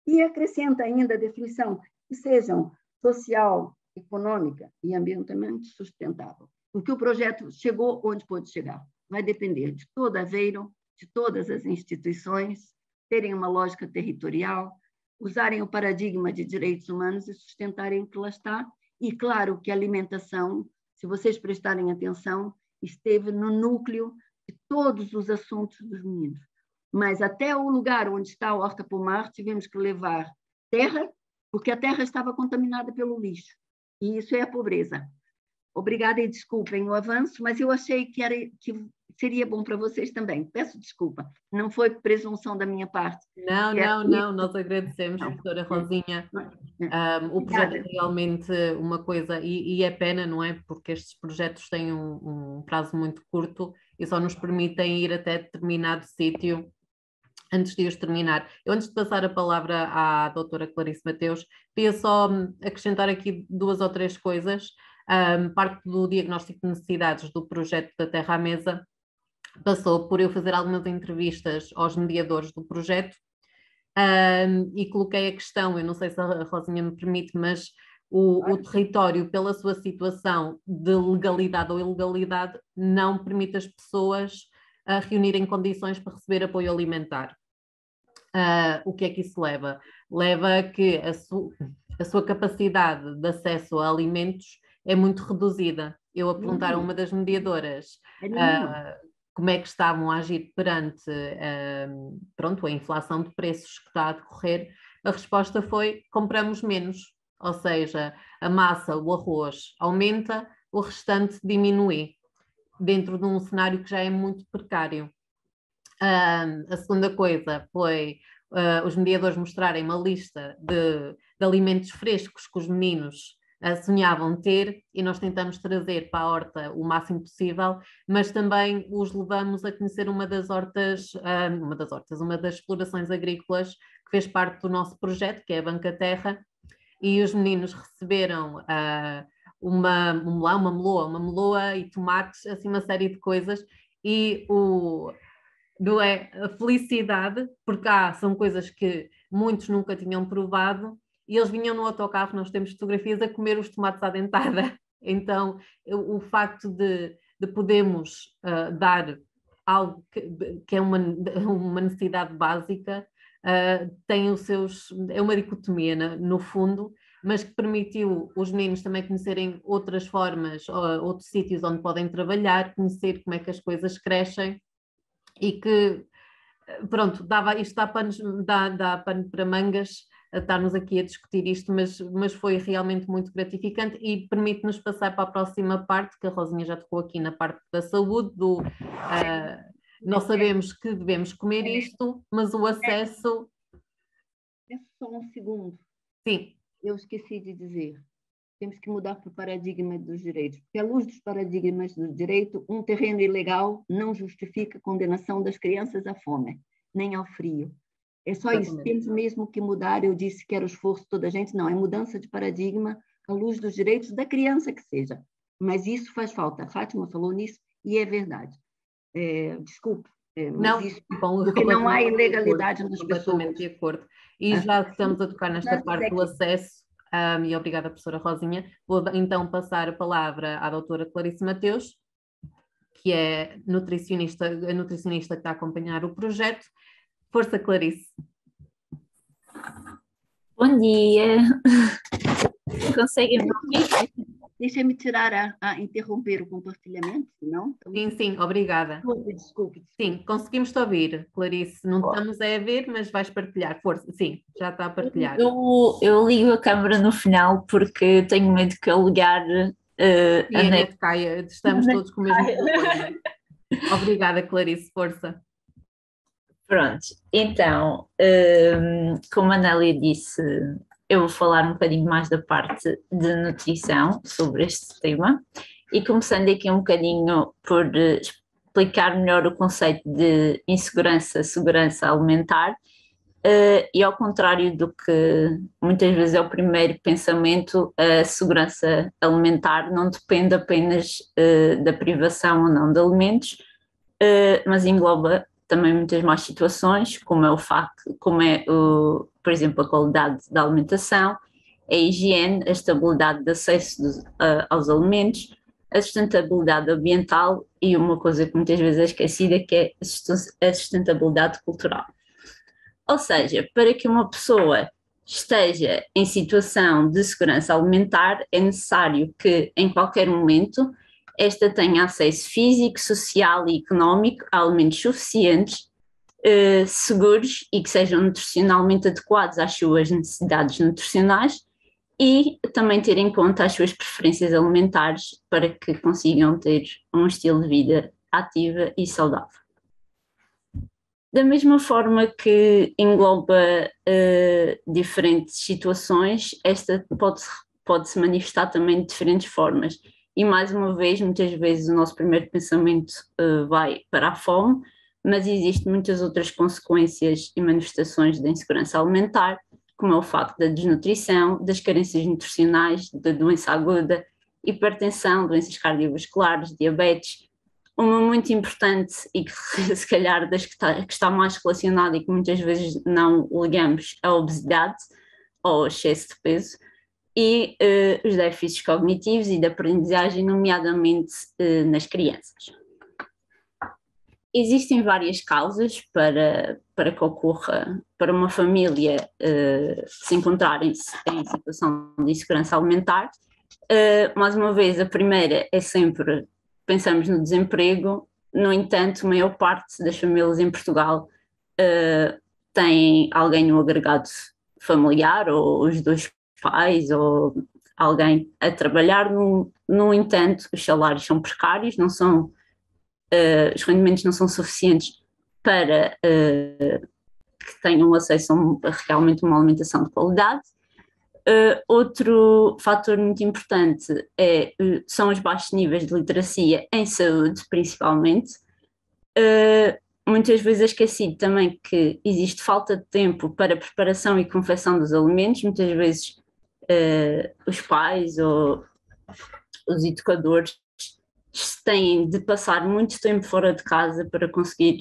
e acrescenta ainda a definição que sejam social, econômica e ambientalmente sustentável. Porque o projeto chegou onde pôde chegar. Vai depender de toda Aveiro, de todas as instituições, terem uma lógica territorial, usarem o paradigma de direitos humanos e sustentarem o que lá está. E, claro, que a alimentação, se vocês prestarem atenção, esteve no núcleo de todos os assuntos dos meninos. Mas até o lugar onde está a horta pomar, tivemos que levar terra, porque a terra estava contaminada pelo lixo. E isso é a pobreza. Obrigada e desculpem o avanço, mas eu achei que seria bom para vocês também. Peço desculpa, não foi presunção da minha parte. Não, nós agradecemos, doutora Rosinha. O projeto é realmente uma coisa, e é pena, não é? Porque estes projetos têm um prazo muito curto e só nos permitem ir até determinado sítio antes de os terminar. Eu, antes de passar a palavra à doutora Clarice Mateus, queria só acrescentar aqui 2 ou 3 coisas. Parte do diagnóstico de necessidades do projeto da Terra à Mesa passou por eu fazer algumas entrevistas aos mediadores do projeto, e coloquei a questão, eu não sei se a Rosinha me permite, mas o território, pela sua situação de legalidade ou ilegalidade, não permite as pessoas reunirem condições para receber apoio alimentar. O que é que isso leva? Leva a que a sua capacidade de acesso a alimentos é muito reduzida. Eu a perguntar a uma das mediadoras como é que estavam a agir perante pronto, a inflação de preços que está a decorrer, a resposta foi: compramos menos, ou seja, a massa, o arroz aumenta, o restante diminui, dentro de um cenário que já é muito precário. A segunda coisa foi os mediadores mostrarem uma lista de alimentos frescos que os meninos sonhavam ter, e nós tentamos trazer para a horta o máximo possível, mas também os levamos a conhecer uma das explorações agrícolas que fez parte do nosso projeto, que é a Banca Terra, e os meninos receberam uma meloa e tomates, assim uma série de coisas, e não é, a felicidade, porque são coisas que muitos nunca tinham provado, e eles vinham no autocarro, nós temos fotografias, a comer os tomates à dentada. Então, o facto de podermos dar algo que é uma necessidade básica, tem os seus... É uma dicotomia, no fundo, mas que permitiu os meninos também conhecerem outras formas, outros sítios onde podem trabalhar, conhecer como é que as coisas crescem, e que, pronto, isto dá pano para mangas, estarmos aqui a discutir isto, mas foi realmente muito gratificante e permite-nos passar para a próxima parte, que a Rosinha já tocou aqui na parte da saúde, nós sabemos que devemos comer isto, mas o acesso... É só um segundo. Sim. Eu esqueci de dizer. Temos que mudar para o paradigma dos direitos, porque à luz dos paradigmas do direito, um terreno ilegal não justifica a condenação das crianças à fome, nem ao frio. É só isso, temos mesmo que mudar. Eu disse que era o esforço de toda a gente, não, é mudança de paradigma à luz dos direitos da criança que seja, mas isso faz falta. A Fátima falou nisso e é verdade. Desculpe, mas não, isso, bom, porque não há ilegalidade nas completamente pessoas. De acordo. E já que estamos a tocar nesta parte do acesso, e obrigada, professora Rosinha, vou então passar a palavra à doutora Clarice Mateus, que é a nutricionista que está a acompanhar o projeto. Força, Clarice. Bom dia. Conseguem me ouvir? Deixa-me tirar interromper o compartilhamento, não? Sim, obrigada. Desculpe. Sim, conseguimos te ouvir, Clarice. Não estamos a ver, mas vais partilhar. Força, sim, já está a partilhar. Eu ligo a câmera no final porque tenho medo que eu ligar a net caia. Estamos todos com o mesmo problema. Obrigada, Clarice, força. Pronto, então, como a Nélia disse, eu vou falar um bocadinho mais da parte de nutrição sobre este tema, e começando aqui um bocadinho por explicar melhor o conceito de insegurança, segurança alimentar, e ao contrário do que muitas vezes é o primeiro pensamento, a segurança alimentar não depende apenas da privação ou não de alimentos, mas engloba também muitas mais situações, como é por exemplo, a qualidade da alimentação, a higiene, a estabilidade de acesso aos alimentos, a sustentabilidade ambiental e uma coisa que muitas vezes é esquecida, que é a sustentabilidade cultural. Ou seja, para que uma pessoa esteja em situação de segurança alimentar, é necessário que, em qualquer momento, esta tenha acesso físico, social e económico a alimentos suficientes, seguros e que sejam nutricionalmente adequados às suas necessidades nutricionais, e também ter em conta as suas preferências alimentares para que consigam ter um estilo de vida ativo e saudável. Da mesma forma que engloba diferentes situações, esta pode-se manifestar também de diferentes formas. E mais uma vez, muitas vezes o nosso primeiro pensamento vai para a fome, mas existem muitas outras consequências e manifestações da insegurança alimentar, como é o facto da desnutrição, das carências nutricionais, da doença aguda, hipertensão, doenças cardiovasculares, diabetes. Uma muito importante e que se calhar das que está mais relacionada e que muitas vezes não ligamos, a obesidade ou excesso de peso, e os déficits cognitivos e de aprendizagem, nomeadamente nas crianças. Existem várias causas para que ocorra, para uma família se encontrarem-se em situação de insegurança alimentar. Mais uma vez, a primeira é sempre, pensamos no desemprego. No entanto, a maior parte das famílias em Portugal têm alguém no agregado familiar, ou os dois pais, ou alguém a trabalhar. No entanto, os salários são precários, não são... os rendimentos não são suficientes para que tenham acesso a realmente uma alimentação de qualidade. Outro fator muito importante são os baixos níveis de literacia em saúde, principalmente. Muitas vezes é esquecido também que existe falta de tempo para a preparação e confecção dos alimentos. Muitas vezes os pais ou os educadores têm de passar muito tempo fora de casa para conseguir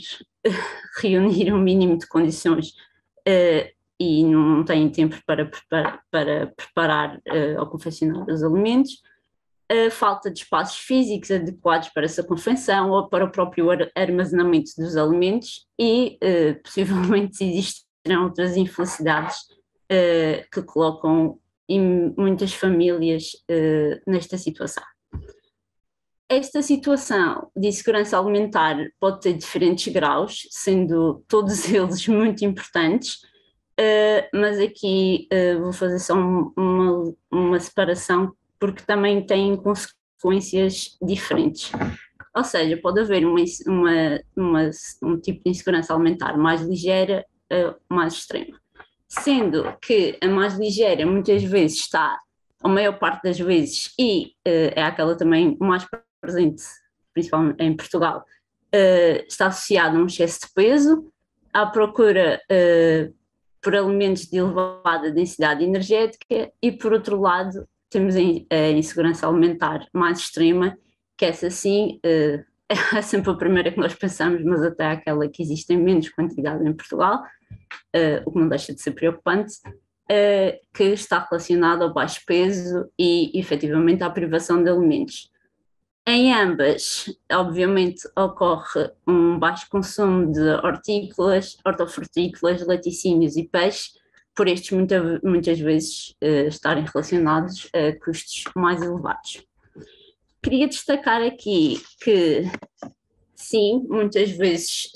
reunir um mínimo de condições e não têm tempo para preparar ou confeccionar os alimentos. A falta de espaços físicos adequados para essa confecção ou para o próprio armazenamento dos alimentos e possivelmente existirão outras infelicidades que colocam muitas famílias nesta situação. Esta situação de insegurança alimentar pode ter diferentes graus, sendo todos eles muito importantes, mas aqui vou fazer só uma separação, porque também têm consequências diferentes. Ou seja, pode haver um tipo de insegurança alimentar mais ligeira, mais extrema. Sendo que a mais ligeira muitas vezes está, a maior parte das vezes, e é aquela também mais presente, principalmente em Portugal, está associada a um excesso de peso, à procura por alimentos de elevada densidade energética e, por outro lado, temos a insegurança alimentar mais extrema, que essa sim é sempre a primeira que nós pensamos, mas até aquela que existe em menos quantidade em Portugal, o que não deixa de ser preocupante, que está relacionada ao baixo peso e, efetivamente, à privação de alimentos. Em ambas, obviamente, ocorre um baixo consumo de hortícolas, hortofrutícolas, laticínios e peixe, por estes muitas vezes estarem relacionados a custos mais elevados. Queria destacar aqui que, sim, muitas vezes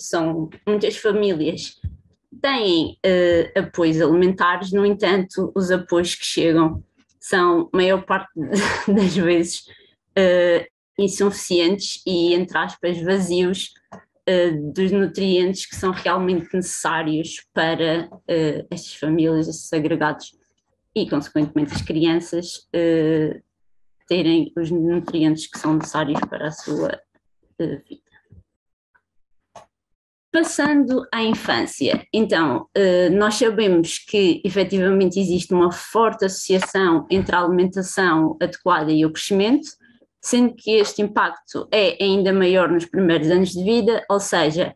muitas famílias têm apoios alimentares, no entanto, os apoios que chegam são, maior parte das vezes, insuficientes e, entre aspas, vazios dos nutrientes que são realmente necessários para estas famílias, estes agregados e, consequentemente, as crianças terem os nutrientes que são necessários para a sua vida. Passando à infância, então, nós sabemos que efetivamente existe uma forte associação entre a alimentação adequada e o crescimento, sendo que este impacto é ainda maior nos primeiros anos de vida, ou seja,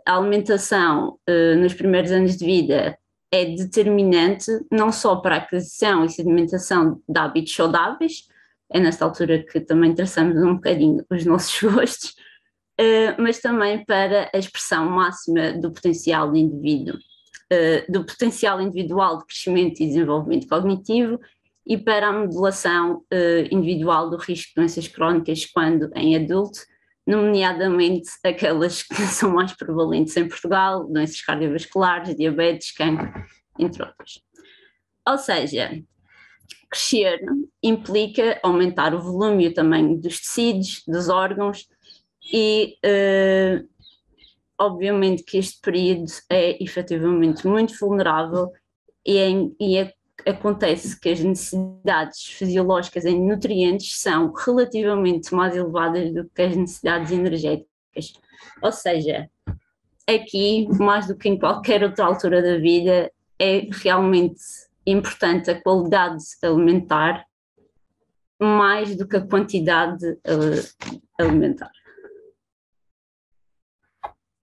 a alimentação nos primeiros anos de vida é determinante não só para a aquisição e sedimentação de hábitos saudáveis, é nesta altura que também traçamos um bocadinho os nossos gostos, mas também para a expressão máxima do potencial do indivíduo, do potencial individual de crescimento e desenvolvimento cognitivo, e para a modulação individual do risco de doenças crónicas quando em adulto, nomeadamente aquelas que são mais prevalentes em Portugal, doenças cardiovasculares, diabetes, cancro, entre outras. Ou seja, crescer implica aumentar o volume e o tamanho dos tecidos, dos órgãos, e obviamente que este período é efetivamente muito vulnerável acontece que as necessidades fisiológicas em nutrientes são relativamente mais elevadas do que as necessidades energéticas. Ou seja, aqui, mais do que em qualquer outra altura da vida, é realmente importante a qualidade alimentar mais do que a quantidade alimentar.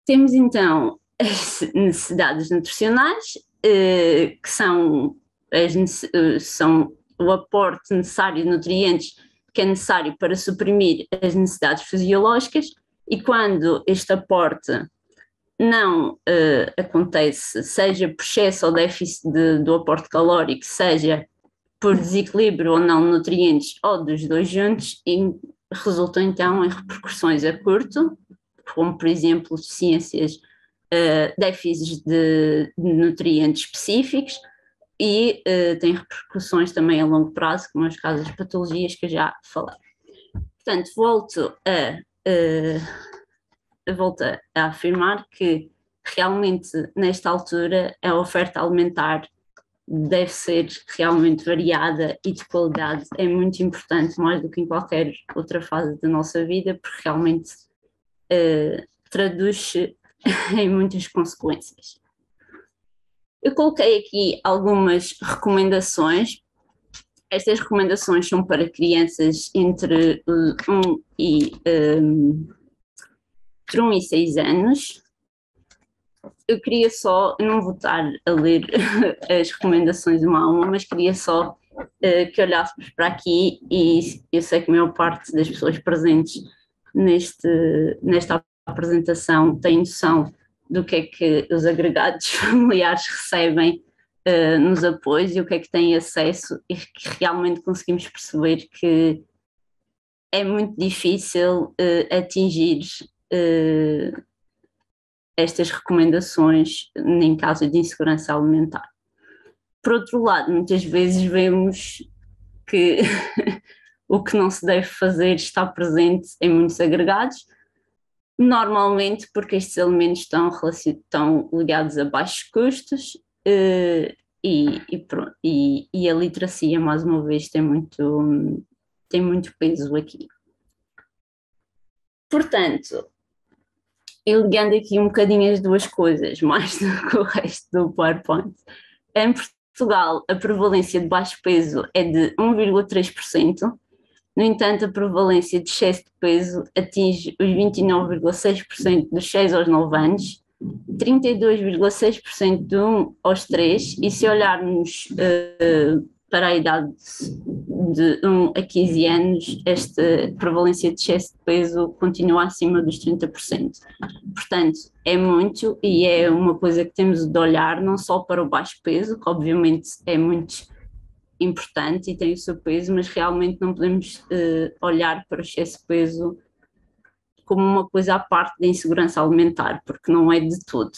Temos então as necessidades nutricionais, que são o aporte necessário de nutrientes que é necessário para suprimir as necessidades fisiológicas, e quando este aporte não acontece, seja por excesso ou déficit do aporte calórico, seja por desequilíbrio ou não de nutrientes, ou dos dois juntos, e resultam então em repercussões a curto, como por exemplo deficiências, déficits de nutrientes específicos, e tem repercussões também a longo prazo, como as casos de patologias que eu já falei. Portanto, volto a afirmar que realmente nesta altura a oferta alimentar deve ser realmente variada e de qualidade, é muito importante, mais do que em qualquer outra fase da nossa vida, porque realmente traduz-se em muitas consequências. Eu coloquei aqui algumas recomendações. Estas recomendações são para crianças entre 1 e 6 anos. Eu queria só, não vou estar a ler as recomendações uma a uma, mas queria só que olhássemos para aqui, e eu sei que a maior parte das pessoas presentes nesta apresentação tem noção do que é que os agregados familiares recebem nos apoios e o que é que têm acesso, e que realmente conseguimos perceber que é muito difícil atingir estas recomendações em caso de insegurança alimentar. Por outro lado, muitas vezes vemos que o que não se deve fazer está presente em muitos agregados, normalmente porque estes alimentos estão ligados a baixos custos, e a literacia, mais uma vez, tem muito peso aqui. Portanto, eu ligando aqui um bocadinho as duas coisas, mais do que o resto do PowerPoint, em Portugal a prevalência de baixo peso é de 1,3%, no entanto a prevalência de excesso de peso atinge os 29,6% dos 6 aos 9 anos, 32,6% de 1 aos 3, e se olharmos para a idade de 1 a 15 anos, esta prevalência de excesso de peso continua acima dos 30%. Portanto, é muito, e é uma coisa que temos de olhar não só para o baixo peso, que obviamente é muito importante e tem o seu peso, mas realmente não podemos olhar para o excesso de peso como uma coisa à parte da insegurança alimentar, porque não é de todo.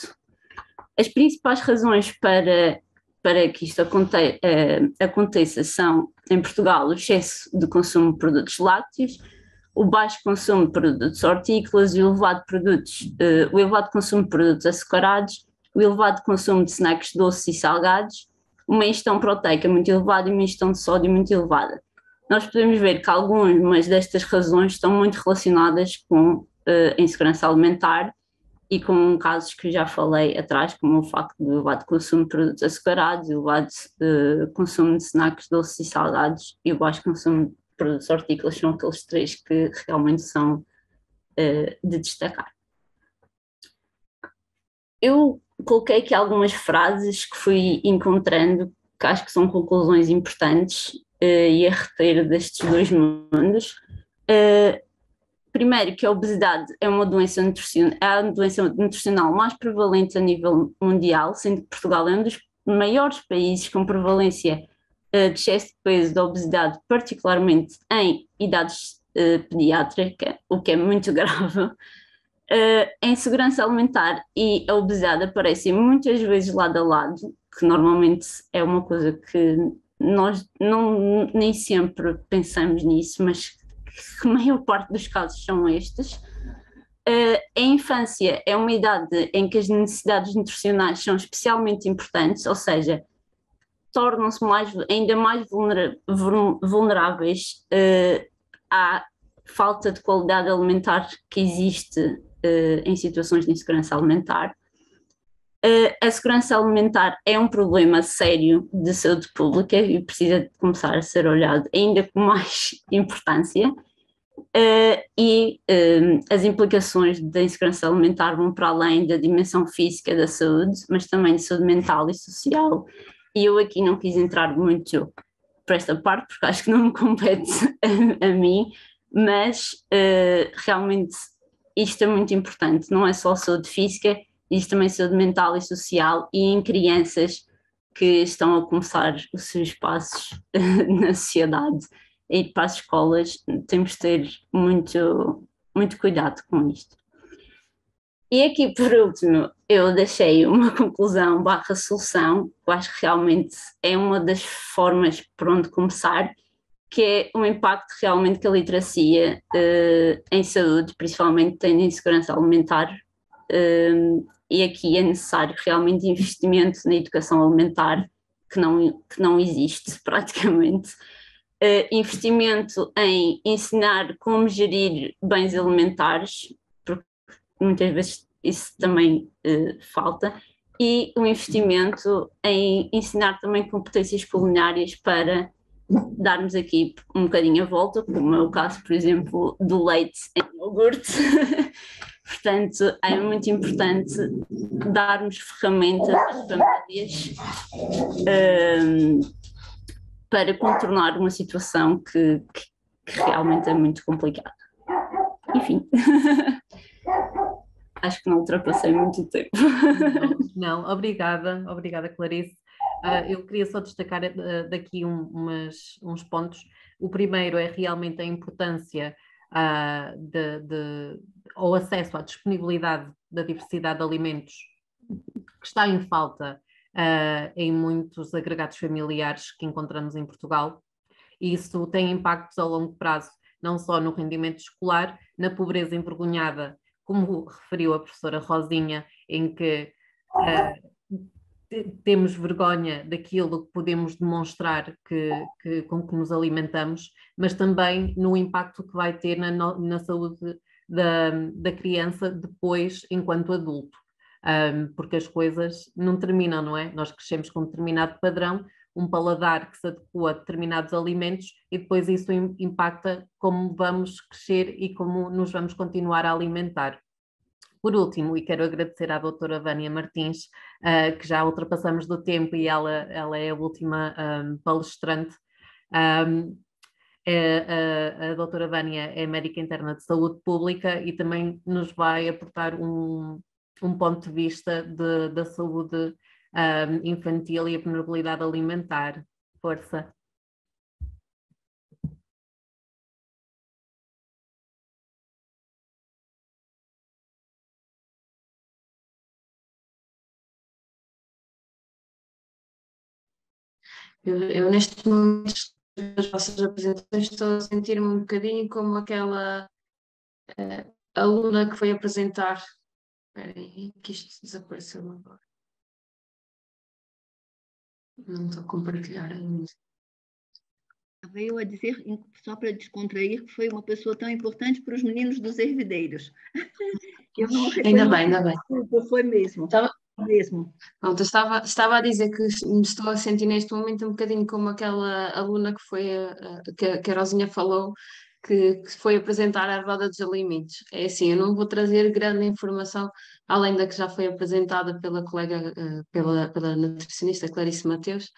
As principais razões para que isto aconteça são, em Portugal, o excesso de consumo de produtos lácteos, o baixo consumo de produtos hortícolas, o elevado consumo de produtos açucarados, o elevado consumo de snacks doces e salgados, uma ingestão proteica muito elevada e uma ingestão de sódio muito elevada. Nós podemos ver que algumas destas razões estão muito relacionadas com a insegurança alimentar e com casos que já falei atrás, como o facto do elevado consumo de produtos açucarados, o elevado consumo de snacks doces e salgados e o baixo consumo de produtos hortícolas, são aqueles três que realmente são de destacar. Eu coloquei aqui algumas frases que fui encontrando, que acho que são conclusões importantes e a reter destes dois mundos. Primeiro, que a obesidade é uma doença nutricional mais prevalente a nível mundial, sendo que Portugal é um dos maiores países com prevalência de excesso de peso, de obesidade, particularmente em idades pediátricas, o que é muito grave. A insegurança alimentar e a obesidade aparecem muitas vezes lado a lado, que normalmente é uma coisa que nós nem sempre pensamos nisso, mas que a maior parte dos casos são estes. A infância é uma idade em que as necessidades nutricionais são especialmente importantes, ou seja, tornam-se ainda mais vulneráveis à falta de qualidade alimentar que existe em situações de insegurança alimentar. A segurança alimentar é um problema sério de saúde pública e precisa de começar a ser olhado ainda com mais importância. As implicações da insegurança alimentar vão para além da dimensão física da saúde, mas também de saúde mental e social. E eu aqui não quis entrar muito por esta parte, porque acho que não me compete a mim, mas realmente isto é muito importante, não é só saúde física, existe também saúde mental e social, e em crianças que estão a começar os seus passos na sociedade e para as escolas, temos de ter muito, muito cuidado com isto. E aqui, por último, eu deixei uma conclusão / solução, que eu acho que realmente é uma das formas por onde começar, que é o impacto realmente que a literacia em saúde, principalmente tem em segurança alimentar, e aqui é necessário realmente investimento na educação alimentar, que não existe praticamente. Investimento em ensinar como gerir bens alimentares, porque muitas vezes isso também falta, e um investimento em ensinar também competências culinárias para darmos aqui um bocadinho a volta, como é o caso, por exemplo, do leite em iogurte. Portanto, é muito importante darmos ferramentas às famílias para contornar uma situação que realmente é muito complicada. Enfim, acho que não ultrapassei muito o tempo. Não, obrigada Clarice. Eu queria só destacar daqui uns pontos. O primeiro é realmente a importância ao acesso à disponibilidade da diversidade de alimentos que está em falta em muitos agregados familiares que encontramos em Portugal. E isso tem impactos a longo prazo, não só no rendimento escolar, na pobreza envergonhada, como referiu a professora Rosinha, em que temos vergonha daquilo que podemos demonstrar com que nos alimentamos, mas também no impacto que vai ter na saúde da criança depois, enquanto adulto. Porque as coisas não terminam, não é? Nós crescemos com um determinado padrão, um paladar que se adequa a determinados alimentos e depois isso impacta como vamos crescer e como nos vamos continuar a alimentar. Por último, e quero agradecer à doutora Vânia Martins, que já ultrapassamos do tempo e ela é a última palestrante. A doutora Vânia é médica interna de saúde pública e também nos vai aportar um ponto de vista da saúde infantil e a vulnerabilidade alimentar. Força. Eu neste momento das vossas apresentações estou a sentir-me um bocadinho como aquela aluna que foi apresentar. Espera aí, que isto desapareceu agora. Não estou a compartilhar ainda. Veio a dizer, só para descontrair, que foi uma pessoa tão importante para os meninos dos ervideiros. Eu não Ainda bem. Foi mesmo. Mesmo. Pronto, eu estava a dizer que me estou a sentir neste momento um bocadinho como aquela aluna que foi que a Rosinha falou, que foi apresentar a roda dos alimentos. É assim, eu não vou trazer grande informação, além da que já foi apresentada pela colega, pela nutricionista Clarice Mateus,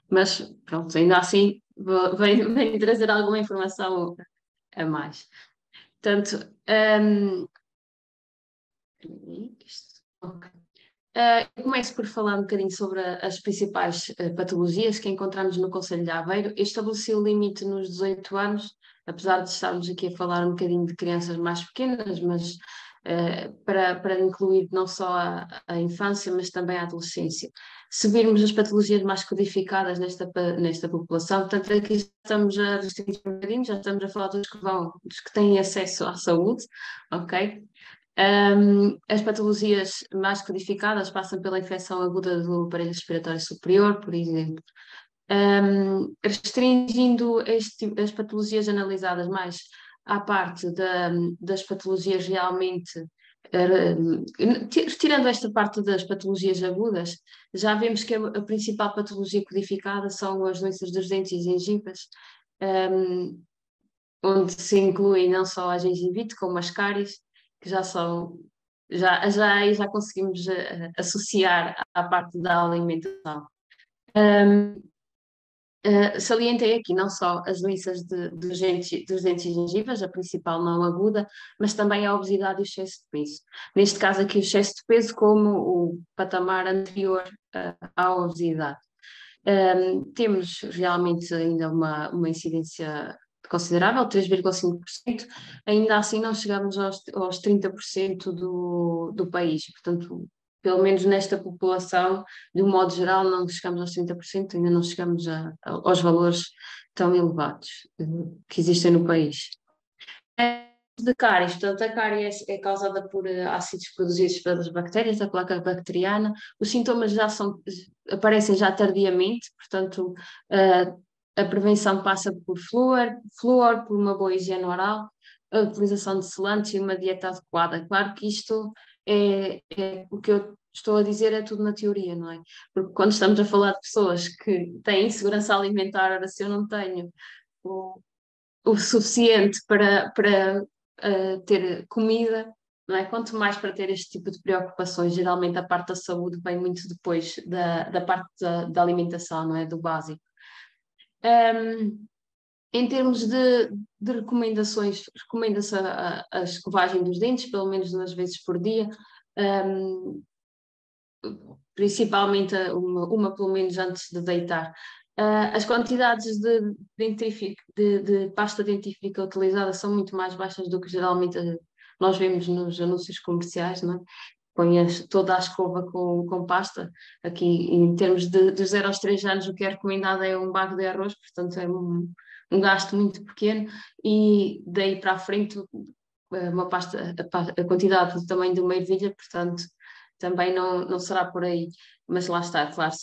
mas pronto, ainda assim venho trazer alguma informação a mais. Portanto, ok. Eu começo por falar um bocadinho sobre as principais patologias que encontramos no Concelho de Aveiro. Eu estabeleci o limite nos 18 anos, apesar de estarmos aqui a falar um bocadinho de crianças mais pequenas, mas para incluir não só a infância, mas também a adolescência. Se virmos as patologias mais codificadas nesta população, portanto aqui estamos a distinguir um bocadinho, já estamos a falar dos que têm acesso à saúde, ok? As patologias mais codificadas passam pela infecção aguda do aparelho respiratório superior, por exemplo. Restringindo as patologias analisadas mais à parte das patologias realmente Tirando esta parte das patologias agudas, já vemos que a principal patologia codificada são as doenças dos dentes e gengivas, onde se incluem não só a gengivite como as cáries, que já são, já conseguimos associar à parte da alimentação. Salientei aqui não só as doenças dos dentes e gengivas, a principal não aguda, mas também a obesidade e o excesso de peso. Neste caso aqui o excesso de peso como o patamar anterior à obesidade. Temos realmente ainda uma incidência considerável, 3,5%, ainda assim não chegamos aos 30% do país, portanto, pelo menos nesta população, de um modo geral, não chegamos aos 30%, ainda não chegamos aos valores tão elevados que existem no país. De cáries, portanto, a cárie é causada por ácidos produzidos pelas bactérias, da placa bacteriana. Os sintomas aparecem já tardiamente, portanto, a prevenção passa por flúor, por uma boa higiene oral, a utilização de selantes e uma dieta adequada. Claro que isto é o que eu estou a dizer, é tudo na teoria, não é? Porque quando estamos a falar de pessoas que têm insegurança alimentar, ora, se eu não tenho o suficiente para ter comida, não é? Quanto mais para ter este tipo de preocupações, geralmente a parte da saúde vem muito depois da parte da alimentação, não é? Do básico. Em termos de recomendações, recomenda-se a escovagem dos dentes, pelo menos 2 vezes por dia, principalmente uma pelo menos antes de deitar. As quantidades de pasta dentífrica utilizada são muito mais baixas do que geralmente nós vemos nos anúncios comerciais, não é? Põe toda a escova com pasta. Aqui, em termos de 0 aos 3 anos, o que é recomendado é um bago de arroz, portanto é um gasto muito pequeno, e daí para a frente uma pasta, a quantidade do tamanho de uma ervilha, portanto também não será por aí, mas lá está, claro,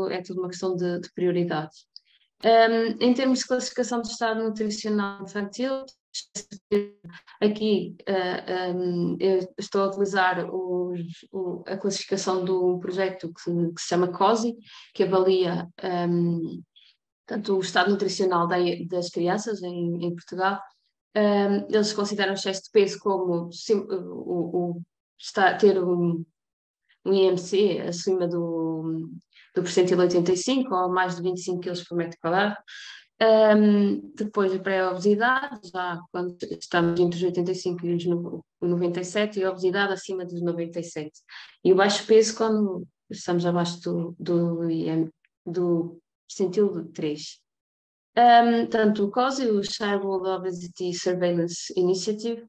é tudo uma questão de prioridades. Em termos de classificação do estado nutricional infantil, aqui eu estou a utilizar a classificação do projeto que se chama COSI, que avalia tanto o estado nutricional das crianças em Portugal. Eles consideram o excesso de peso como ter um IMC acima do percentil 85 ou mais de 25 kg por metro quadrado. Depois a pré-obesidade, já quando estamos entre os 85 e os 97, e a obesidade acima dos 97. E o baixo peso quando estamos abaixo do percentil de 3. Tanto o COSI, o Child Obesity Surveillance Initiative,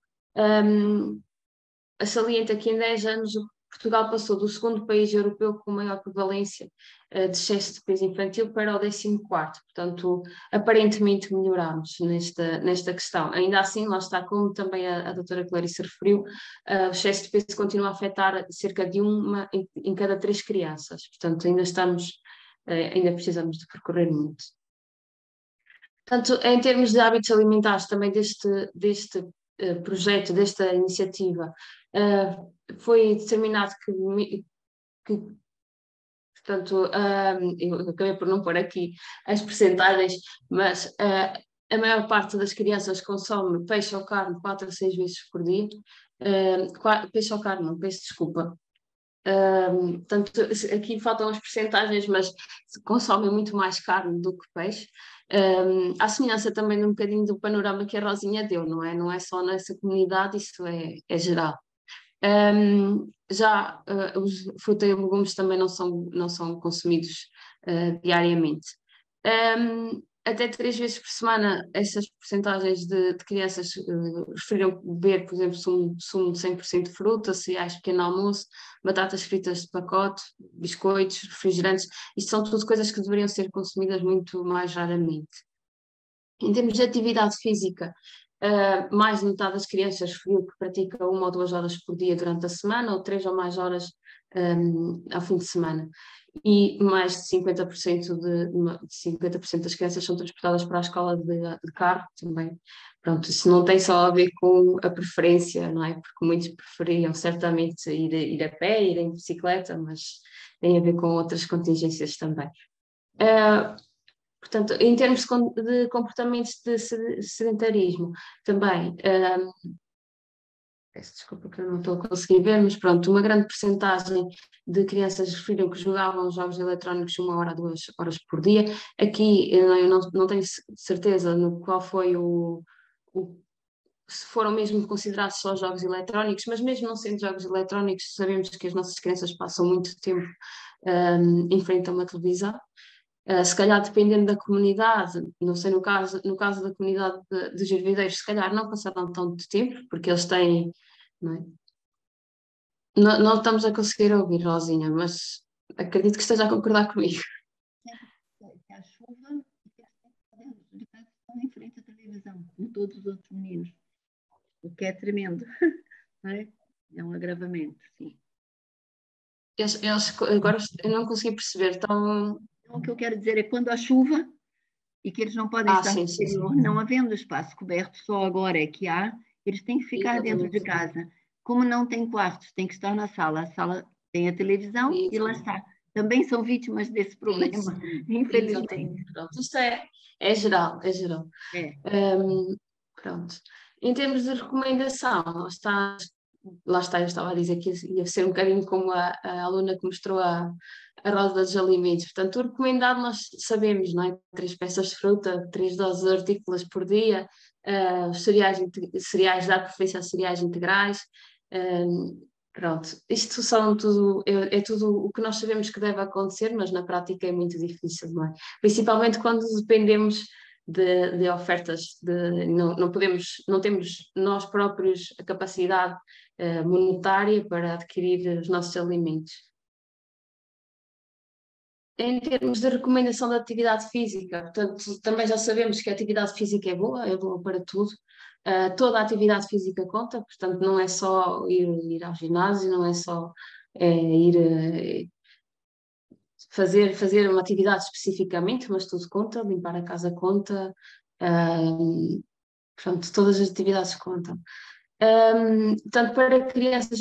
salienta que em 10 anos Portugal passou do segundo país europeu com maior prevalência de excesso de peso infantil para o 14º. Portanto, aparentemente melhoramos nesta questão. Ainda assim, lá está, como também a doutora Clarice referiu, o excesso de peso continua a afetar cerca de uma em cada 3 crianças. Portanto, ainda precisamos de percorrer muito. Portanto, em termos de hábitos alimentares também deste projeto, desta iniciativa, foi determinado que portanto, eu acabei por não pôr aqui as percentagens, mas a maior parte das crianças consome peixe ou carne 4 a 6 vezes por dia. Peixe ou carne, não, peço desculpa. Portanto, aqui faltam as percentagens, mas consomem muito mais carne do que peixe. À semelhança também de um bocadinho do panorama que a Rosinha deu, não é? Não é só nessa comunidade, isso é geral. Os frutas e legumes também não são consumidos diariamente. Até 3 vezes por semana, essas percentagens de crianças preferiram beber, por exemplo, sumo de 100% de fruta, cereais, pequeno almoço, batatas fritas de pacote, biscoitos, refrigerantes. Isto são tudo coisas que deveriam ser consumidas muito mais raramente. Em termos de atividade física, mais de metade das crianças referiu que pratica 1 ou 2 horas por dia durante a semana, ou 3 ou mais horas ao fim de semana. E mais de 50%, de 50% das crianças são transportadas para a escola de carro também. Pronto, isso não tem só a ver com a preferência, não é? Porque muitos preferiam certamente ir a pé, ir em bicicleta, mas tem a ver com outras contingências também. Portanto, em termos de comportamentos de sedentarismo, também, peço desculpa que eu não estou a conseguir ver, mas pronto, uma grande percentagem de crianças referiram que jogavam jogos eletrónicos 1 hora a 2 horas por dia. Aqui eu não tenho certeza no qual foi se foram mesmo considerados só jogos eletrónicos, mas mesmo não sendo jogos eletrónicos, sabemos que as nossas crianças passam muito tempo em frente a uma televisão. Se calhar dependendo da comunidade, não sei, no caso da comunidade de Gervideiros, se calhar não passaram tanto tempo, porque eles têm, não é? Não estamos a conseguir ouvir, Rosinha, mas acredito que esteja a concordar comigo. A chuva e estão em frente à televisão, com todos os outros meninos, o que é tremendo, não é? É um agravamento, sim. Agora eu não consegui perceber, então... O que eu quero dizer é que quando há chuva e que eles não podem estar no exterior, não havendo espaço coberto, só agora é que há, eles têm que ficar dentro de casa. Como não tem quartos, tem que estar na sala. A sala tem a televisão e lá está. Também são vítimas desse problema, infelizmente. Pronto, isto é geral, é geral. Pronto. Em termos de recomendação, lá está, eu estava a dizer que ia ser um bocadinho como a aluna que mostrou a roda dos alimentos. Portanto, o recomendado nós sabemos, não é? 3 peças de fruta, 3 doses hortícolas por dia, cereais, dar preferência a cereais integrais. Pronto, isto são tudo, é tudo o que nós sabemos que deve acontecer, mas na prática é muito difícil, não é? Principalmente quando dependemos de ofertas, não temos nós próprios a capacidade monetária para adquirir os nossos alimentos. Em termos de recomendação da atividade física, portanto, também já sabemos que a atividade física é boa para tudo. Toda a atividade física conta, portanto, não é só ir ao ginásio, não é só ir fazer uma atividade especificamente, mas tudo conta, limpar a casa conta, portanto, todas as atividades contam. Tanto para crianças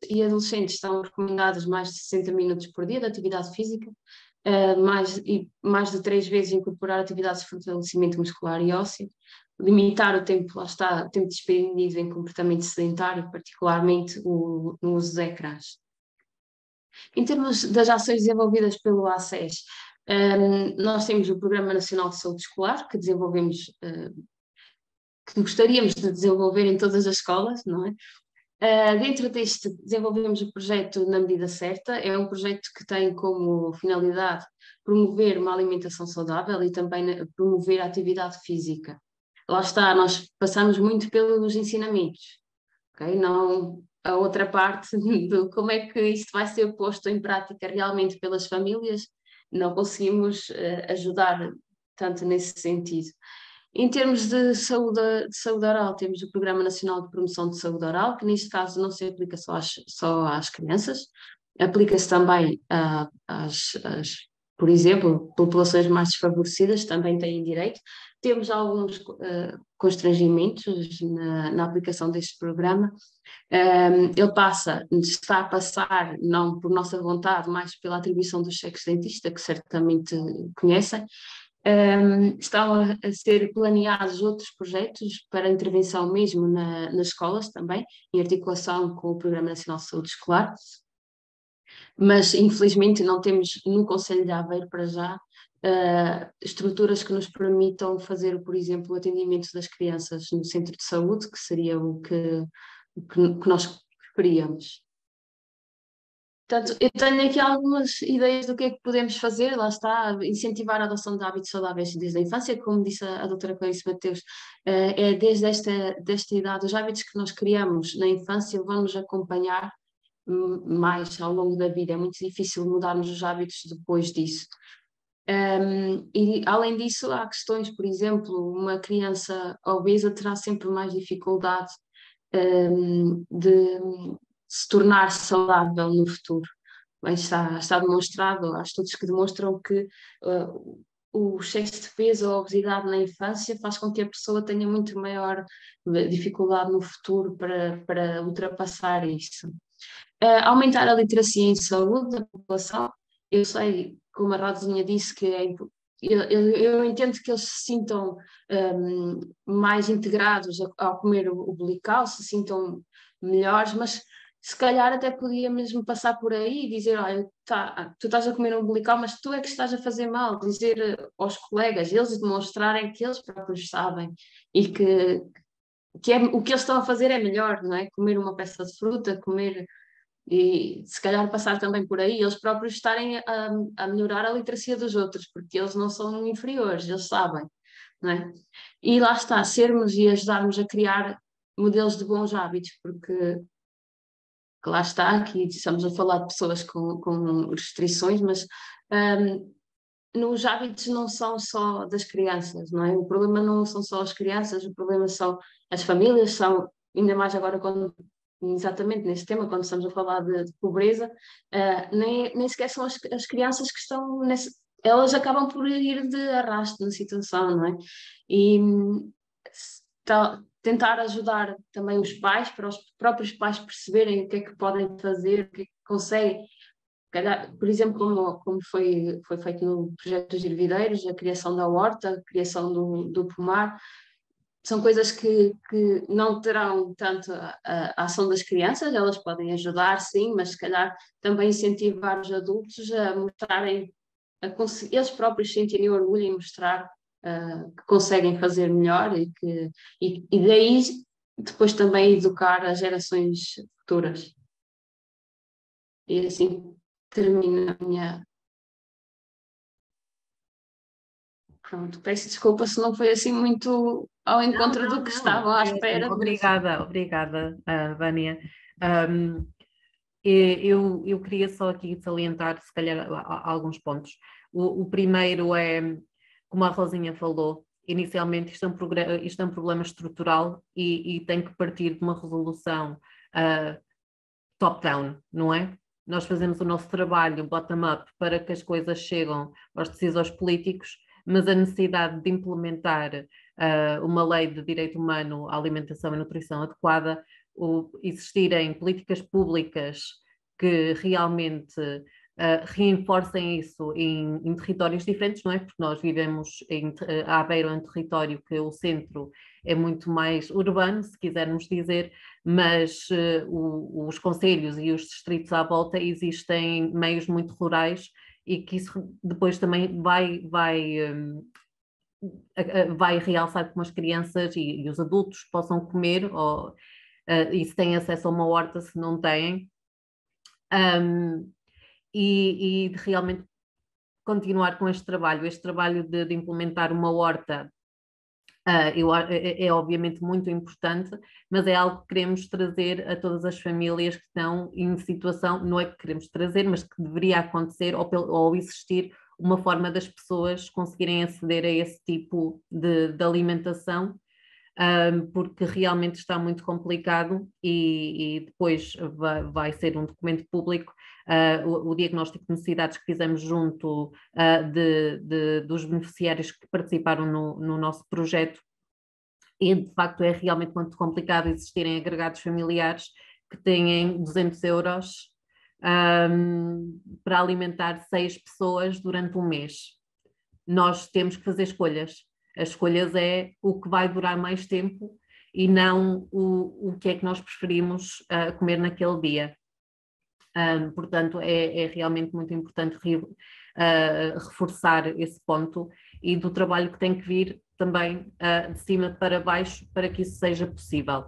e adolescentes estão recomendadas mais de 60 minutos por dia de atividade física, mais de 3 vezes incorporar atividades de fortalecimento muscular e ósseo, limitar o tempo, lá está, o tempo despendido em comportamento sedentário, particularmente no uso dos ecrãs. Em termos das ações desenvolvidas pelo ACES, nós temos o Programa Nacional de Saúde Escolar, que desenvolvemos, que gostaríamos de desenvolver em todas as escolas, não é? Dentro deste, desenvolvemos o projeto Na Medida Certa. É um projeto que tem como finalidade promover uma alimentação saudável e também promover a atividade física. Lá está, nós passamos muito pelos ensinamentos, okay? Não a outra parte de como é que isto vai ser posto em prática realmente pelas famílias, não conseguimos ajudar tanto nesse sentido. Em termos de saúde oral, temos o Programa Nacional de Promoção de Saúde Oral, que neste caso não se aplica só às crianças, aplica-se também por exemplo, populações mais desfavorecidas também têm direito. Temos alguns constrangimentos na aplicação deste programa. Ele está a passar, não por nossa vontade, mas pela atribuição dos cheques dentista, que certamente conhecem. Estão a ser planeados outros projetos para intervenção mesmo nas escolas também, em articulação com o Programa Nacional de Saúde Escolar, mas infelizmente não temos no Concelho de Aveiro para já estruturas que nos permitam fazer, por exemplo, o atendimento das crianças no centro de saúde, que seria o que nós preferíamos. Portanto, eu tenho aqui algumas ideias do que é que podemos fazer, lá está, incentivar a adoção de hábitos saudáveis desde a infância, como disse a doutora Clarice Mateus, é desde desta idade, os hábitos que nós criamos na infância vão nos acompanhar mais ao longo da vida, é muito difícil mudarmos os hábitos depois disso. E além disso há questões, por exemplo, uma criança obesa terá sempre mais dificuldade de se tornar saudável no futuro. Mas está demonstrado, há estudos que demonstram que o excesso de peso ou a obesidade na infância faz com que a pessoa tenha muito maior dificuldade no futuro para ultrapassar isso. Aumentar a literacia em saúde da população, eu sei, como a Rosinha disse, que eu entendo que eles se sintam mais integrados ao comer o bulical, se sintam melhores, mas se calhar até podia mesmo passar por aí e dizer, olha, tu estás a comer um umbilical, mas tu é que estás a fazer mal, dizer aos colegas, eles demonstrarem que eles próprios sabem e que o que eles estão a fazer é melhor, não é? Comer uma peça de fruta, comer e se calhar passar também por aí, eles próprios estarem a melhorar a literacia dos outros, porque eles não são inferiores, eles sabem, não é? E lá está, sermos e ajudarmos a criar modelos de bons hábitos, porque que lá está, aqui estamos a falar de pessoas com restrições, mas os hábitos não são só das crianças, não é? O problema não são só as crianças, o problema são as famílias, são, ainda mais agora exatamente neste tema, quando estamos a falar de pobreza, nem sequer são as crianças que estão elas acabam por ir de arrasto na situação, não é? E tentar ajudar também os pais, para os próprios pais perceberem o que é que podem fazer, o que é que conseguem. Por exemplo, como foi feito no projeto dos Hervideiros, a criação da horta, a criação do pomar, são coisas que não terão tanto a ação das crianças, elas podem ajudar, sim, mas se calhar também incentivar os adultos a mostrarem, eles próprios sentirem orgulho e mostrar que conseguem fazer melhor e daí depois também educar as gerações futuras. E assim termina a minha... Pronto, peço desculpa se não foi assim muito ao encontro do que estavam à espera. Obrigada, Vânia. Eu queria só aqui salientar, se calhar, alguns pontos. O primeiro é, como a Rosinha falou, inicialmente isto é um problema estrutural e tem que partir de uma resolução top-down, não é? Nós fazemos o nosso trabalho bottom-up para que as coisas cheguem aos decisores políticos, mas a necessidade de implementar uma lei de direito humano à alimentação e nutrição adequada, existirem políticas públicas que realmente reforcem isso em territórios diferentes, não é? Porque nós vivemos à beira de um território que o centro é muito mais urbano, se quisermos dizer, mas os concelhos e os distritos à volta existem meios muito rurais e que isso depois também vai realçar como as crianças e os adultos possam comer e se têm acesso a uma horta, se não têm, e de realmente continuar com este trabalho de implementar uma horta. É obviamente muito importante, mas é algo que queremos trazer a todas as famílias que estão em situação, não é que queremos trazer, mas que deveria acontecer ou existir uma forma das pessoas conseguirem aceder a esse tipo de alimentação, porque realmente está muito complicado e depois vai ser um documento público. O diagnóstico de necessidades que fizemos junto dos beneficiários que participaram no nosso projeto, e de facto é realmente muito complicado existirem agregados familiares que têm 200 euros para alimentar 6 pessoas durante um mês. Nós temos que fazer escolhas. As escolhas é o que vai durar mais tempo e não o que é que nós preferimos comer naquele dia. Portanto, é realmente muito importante reforçar esse ponto e do trabalho que tem que vir também de cima para baixo para que isso seja possível.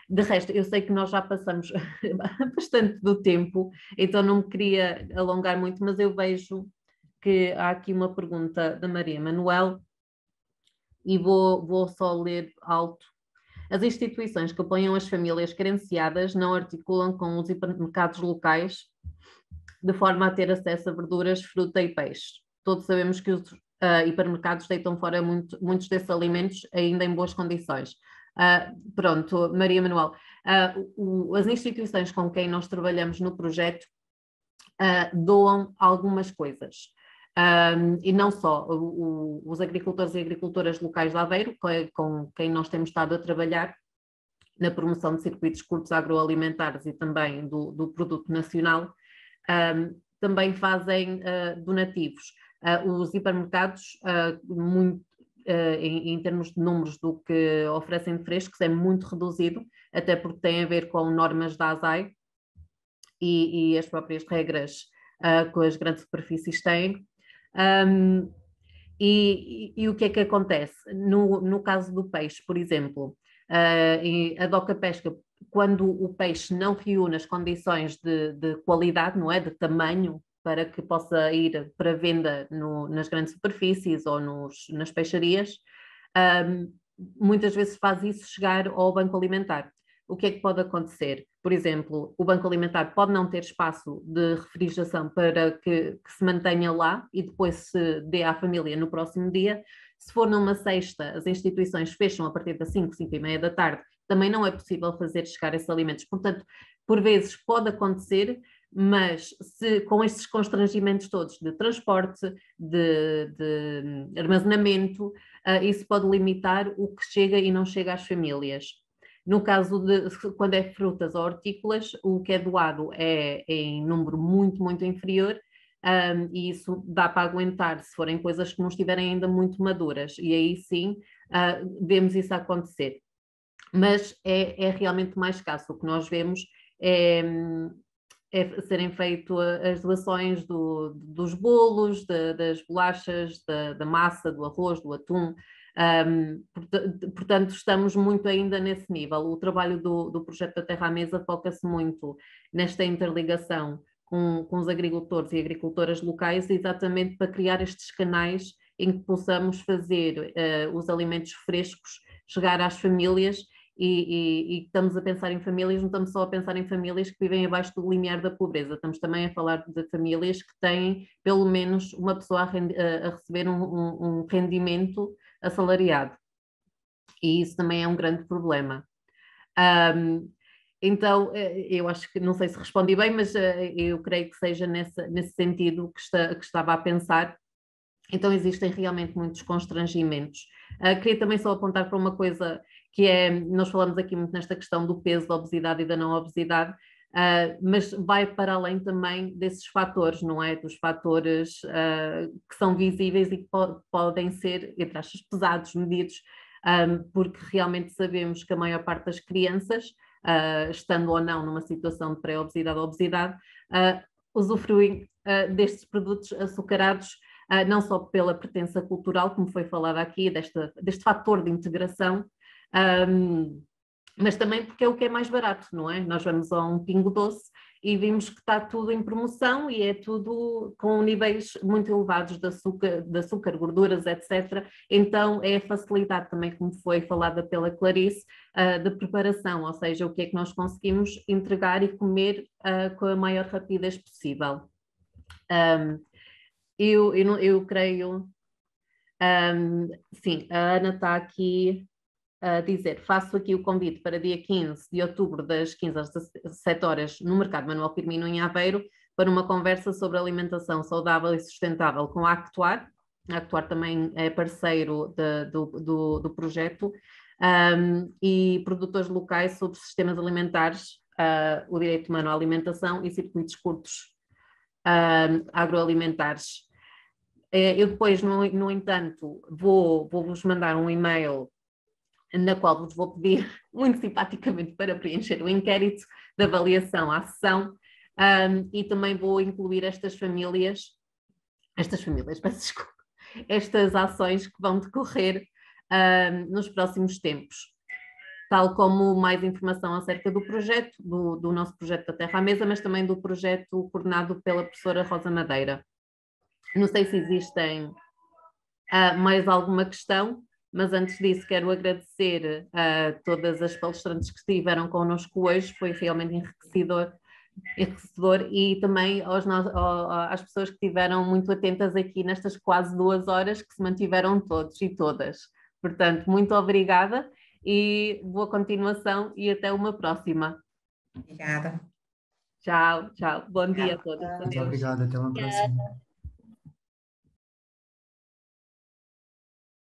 De resto, eu sei que nós já passamos bastante do tempo, então não me queria alongar muito, mas eu vejo que há aqui uma pergunta da Maria Manuel e vou só ler alto. As instituições que apoiam as famílias carenciadas não articulam com os hipermercados locais de forma a ter acesso a verduras, fruta e peixe. Todos sabemos que os hipermercados deitam fora muitos desses alimentos ainda em boas condições. Pronto, Maria Manuel, As instituições com quem nós trabalhamos no projeto doam algumas coisas. E não só os agricultores e agricultoras locais de Aveiro, com quem nós temos estado a trabalhar na promoção de circuitos curtos agroalimentares e também do produto nacional, também fazem donativos. Os hipermercados, em termos de números do que oferecem de frescos, é muito reduzido, até porque tem a ver com normas da ASAI e as próprias regras que as grandes superfícies têm. E o que é que acontece? No caso do peixe, por exemplo, a DOCA Pesca, quando o peixe não reúne as condições de qualidade, não é, de tamanho, para que possa ir para venda nas grandes superfícies ou nas peixarias, muitas vezes faz isso chegar ao banco alimentar. O que é que pode acontecer? Por exemplo, o banco alimentar pode não ter espaço de refrigeração para que se mantenha lá e depois se dê à família no próximo dia. Se for numa sexta, as instituições fecham a partir das 5, 5:30 da tarde, também não é possível fazer chegar esses alimentos. Portanto, por vezes pode acontecer, mas com estes constrangimentos todos de transporte, de armazenamento, isso pode limitar o que chega e não chega às famílias. No caso quando é frutas ou hortícolas, o que é doado é em número muito, muito inferior, e isso dá para aguentar se forem coisas que não estiverem ainda muito maduras, e aí sim vemos isso acontecer. Mas é realmente mais escasso. O que nós vemos é serem feitas as doações dos bolos, das bolachas, da massa, do arroz, do atum. Portanto, estamos muito ainda nesse nível. O trabalho do projeto da Terra à Mesa foca-se muito nesta interligação com os agricultores e agricultoras locais, exatamente para criar estes canais em que possamos fazer os alimentos frescos chegar às famílias. E estamos a pensar em famílias, não estamos só a pensar em famílias que vivem abaixo do limiar da pobreza, estamos também a falar de famílias que têm pelo menos uma pessoa a receber um rendimento assalariado, e isso também é um grande problema. Então, eu acho que, não sei se respondi bem, mas eu creio que seja nesse sentido que estava a pensar. Então existem realmente muitos constrangimentos. Queria também só apontar para uma coisa que nós falamos aqui muito nesta questão do peso, da obesidade e da não obesidade, mas vai para além também desses fatores, não é? Dos fatores que são visíveis e que podem ser, entre aspas, pesados, medidos, porque realmente sabemos que a maior parte das crianças, estando ou não numa situação de pré-obesidade ou obesidade, usufruem destes produtos açucarados, não só pela pertença cultural, como foi falado aqui, deste fator de integração, mas também porque é o que é mais barato, não é? Nós vamos a um Pingo Doce e vimos que está tudo em promoção e é tudo com níveis muito elevados de açúcar, gorduras, etc. Então é a facilidade também, como foi falada pela Clarice, de preparação, ou seja, o que é que nós conseguimos entregar e comer com a maior rapidez possível. Eu creio, sim, a Ana está aqui a dizer, faço aqui o convite para dia 15 de outubro, das 15 às 17 horas, no Mercado Manuel Firmino, em Aveiro, para uma conversa sobre alimentação saudável e sustentável com a Actuar. A Actuar também é parceiro do projeto, e produtores locais sobre sistemas alimentares, o direito humano à alimentação e circuitos curtos agroalimentares. Eu depois, no entanto, vou-vos mandar um e-mail na qual vos vou pedir muito simpaticamente para preencher o inquérito de avaliação à sessão, e também vou incluir estas famílias, peço desculpa, estas ações que vão decorrer nos próximos tempos, tal como mais informação acerca do projeto, do nosso projeto da Terra à Mesa, mas também do projeto coordenado pela professora Rosa Madeira. Não sei se existem mais alguma questão, mas antes disso quero agradecer a todas as palestrantes que estiveram connosco hoje, foi realmente enriquecedor, e também às pessoas que estiveram muito atentas aqui nestas quase 2 horas, que se mantiveram todos e todas. Portanto, muito obrigada e boa continuação e até uma próxima. Obrigada. Tchau, tchau. Bom dia a todos. Muito obrigado, até uma próxima.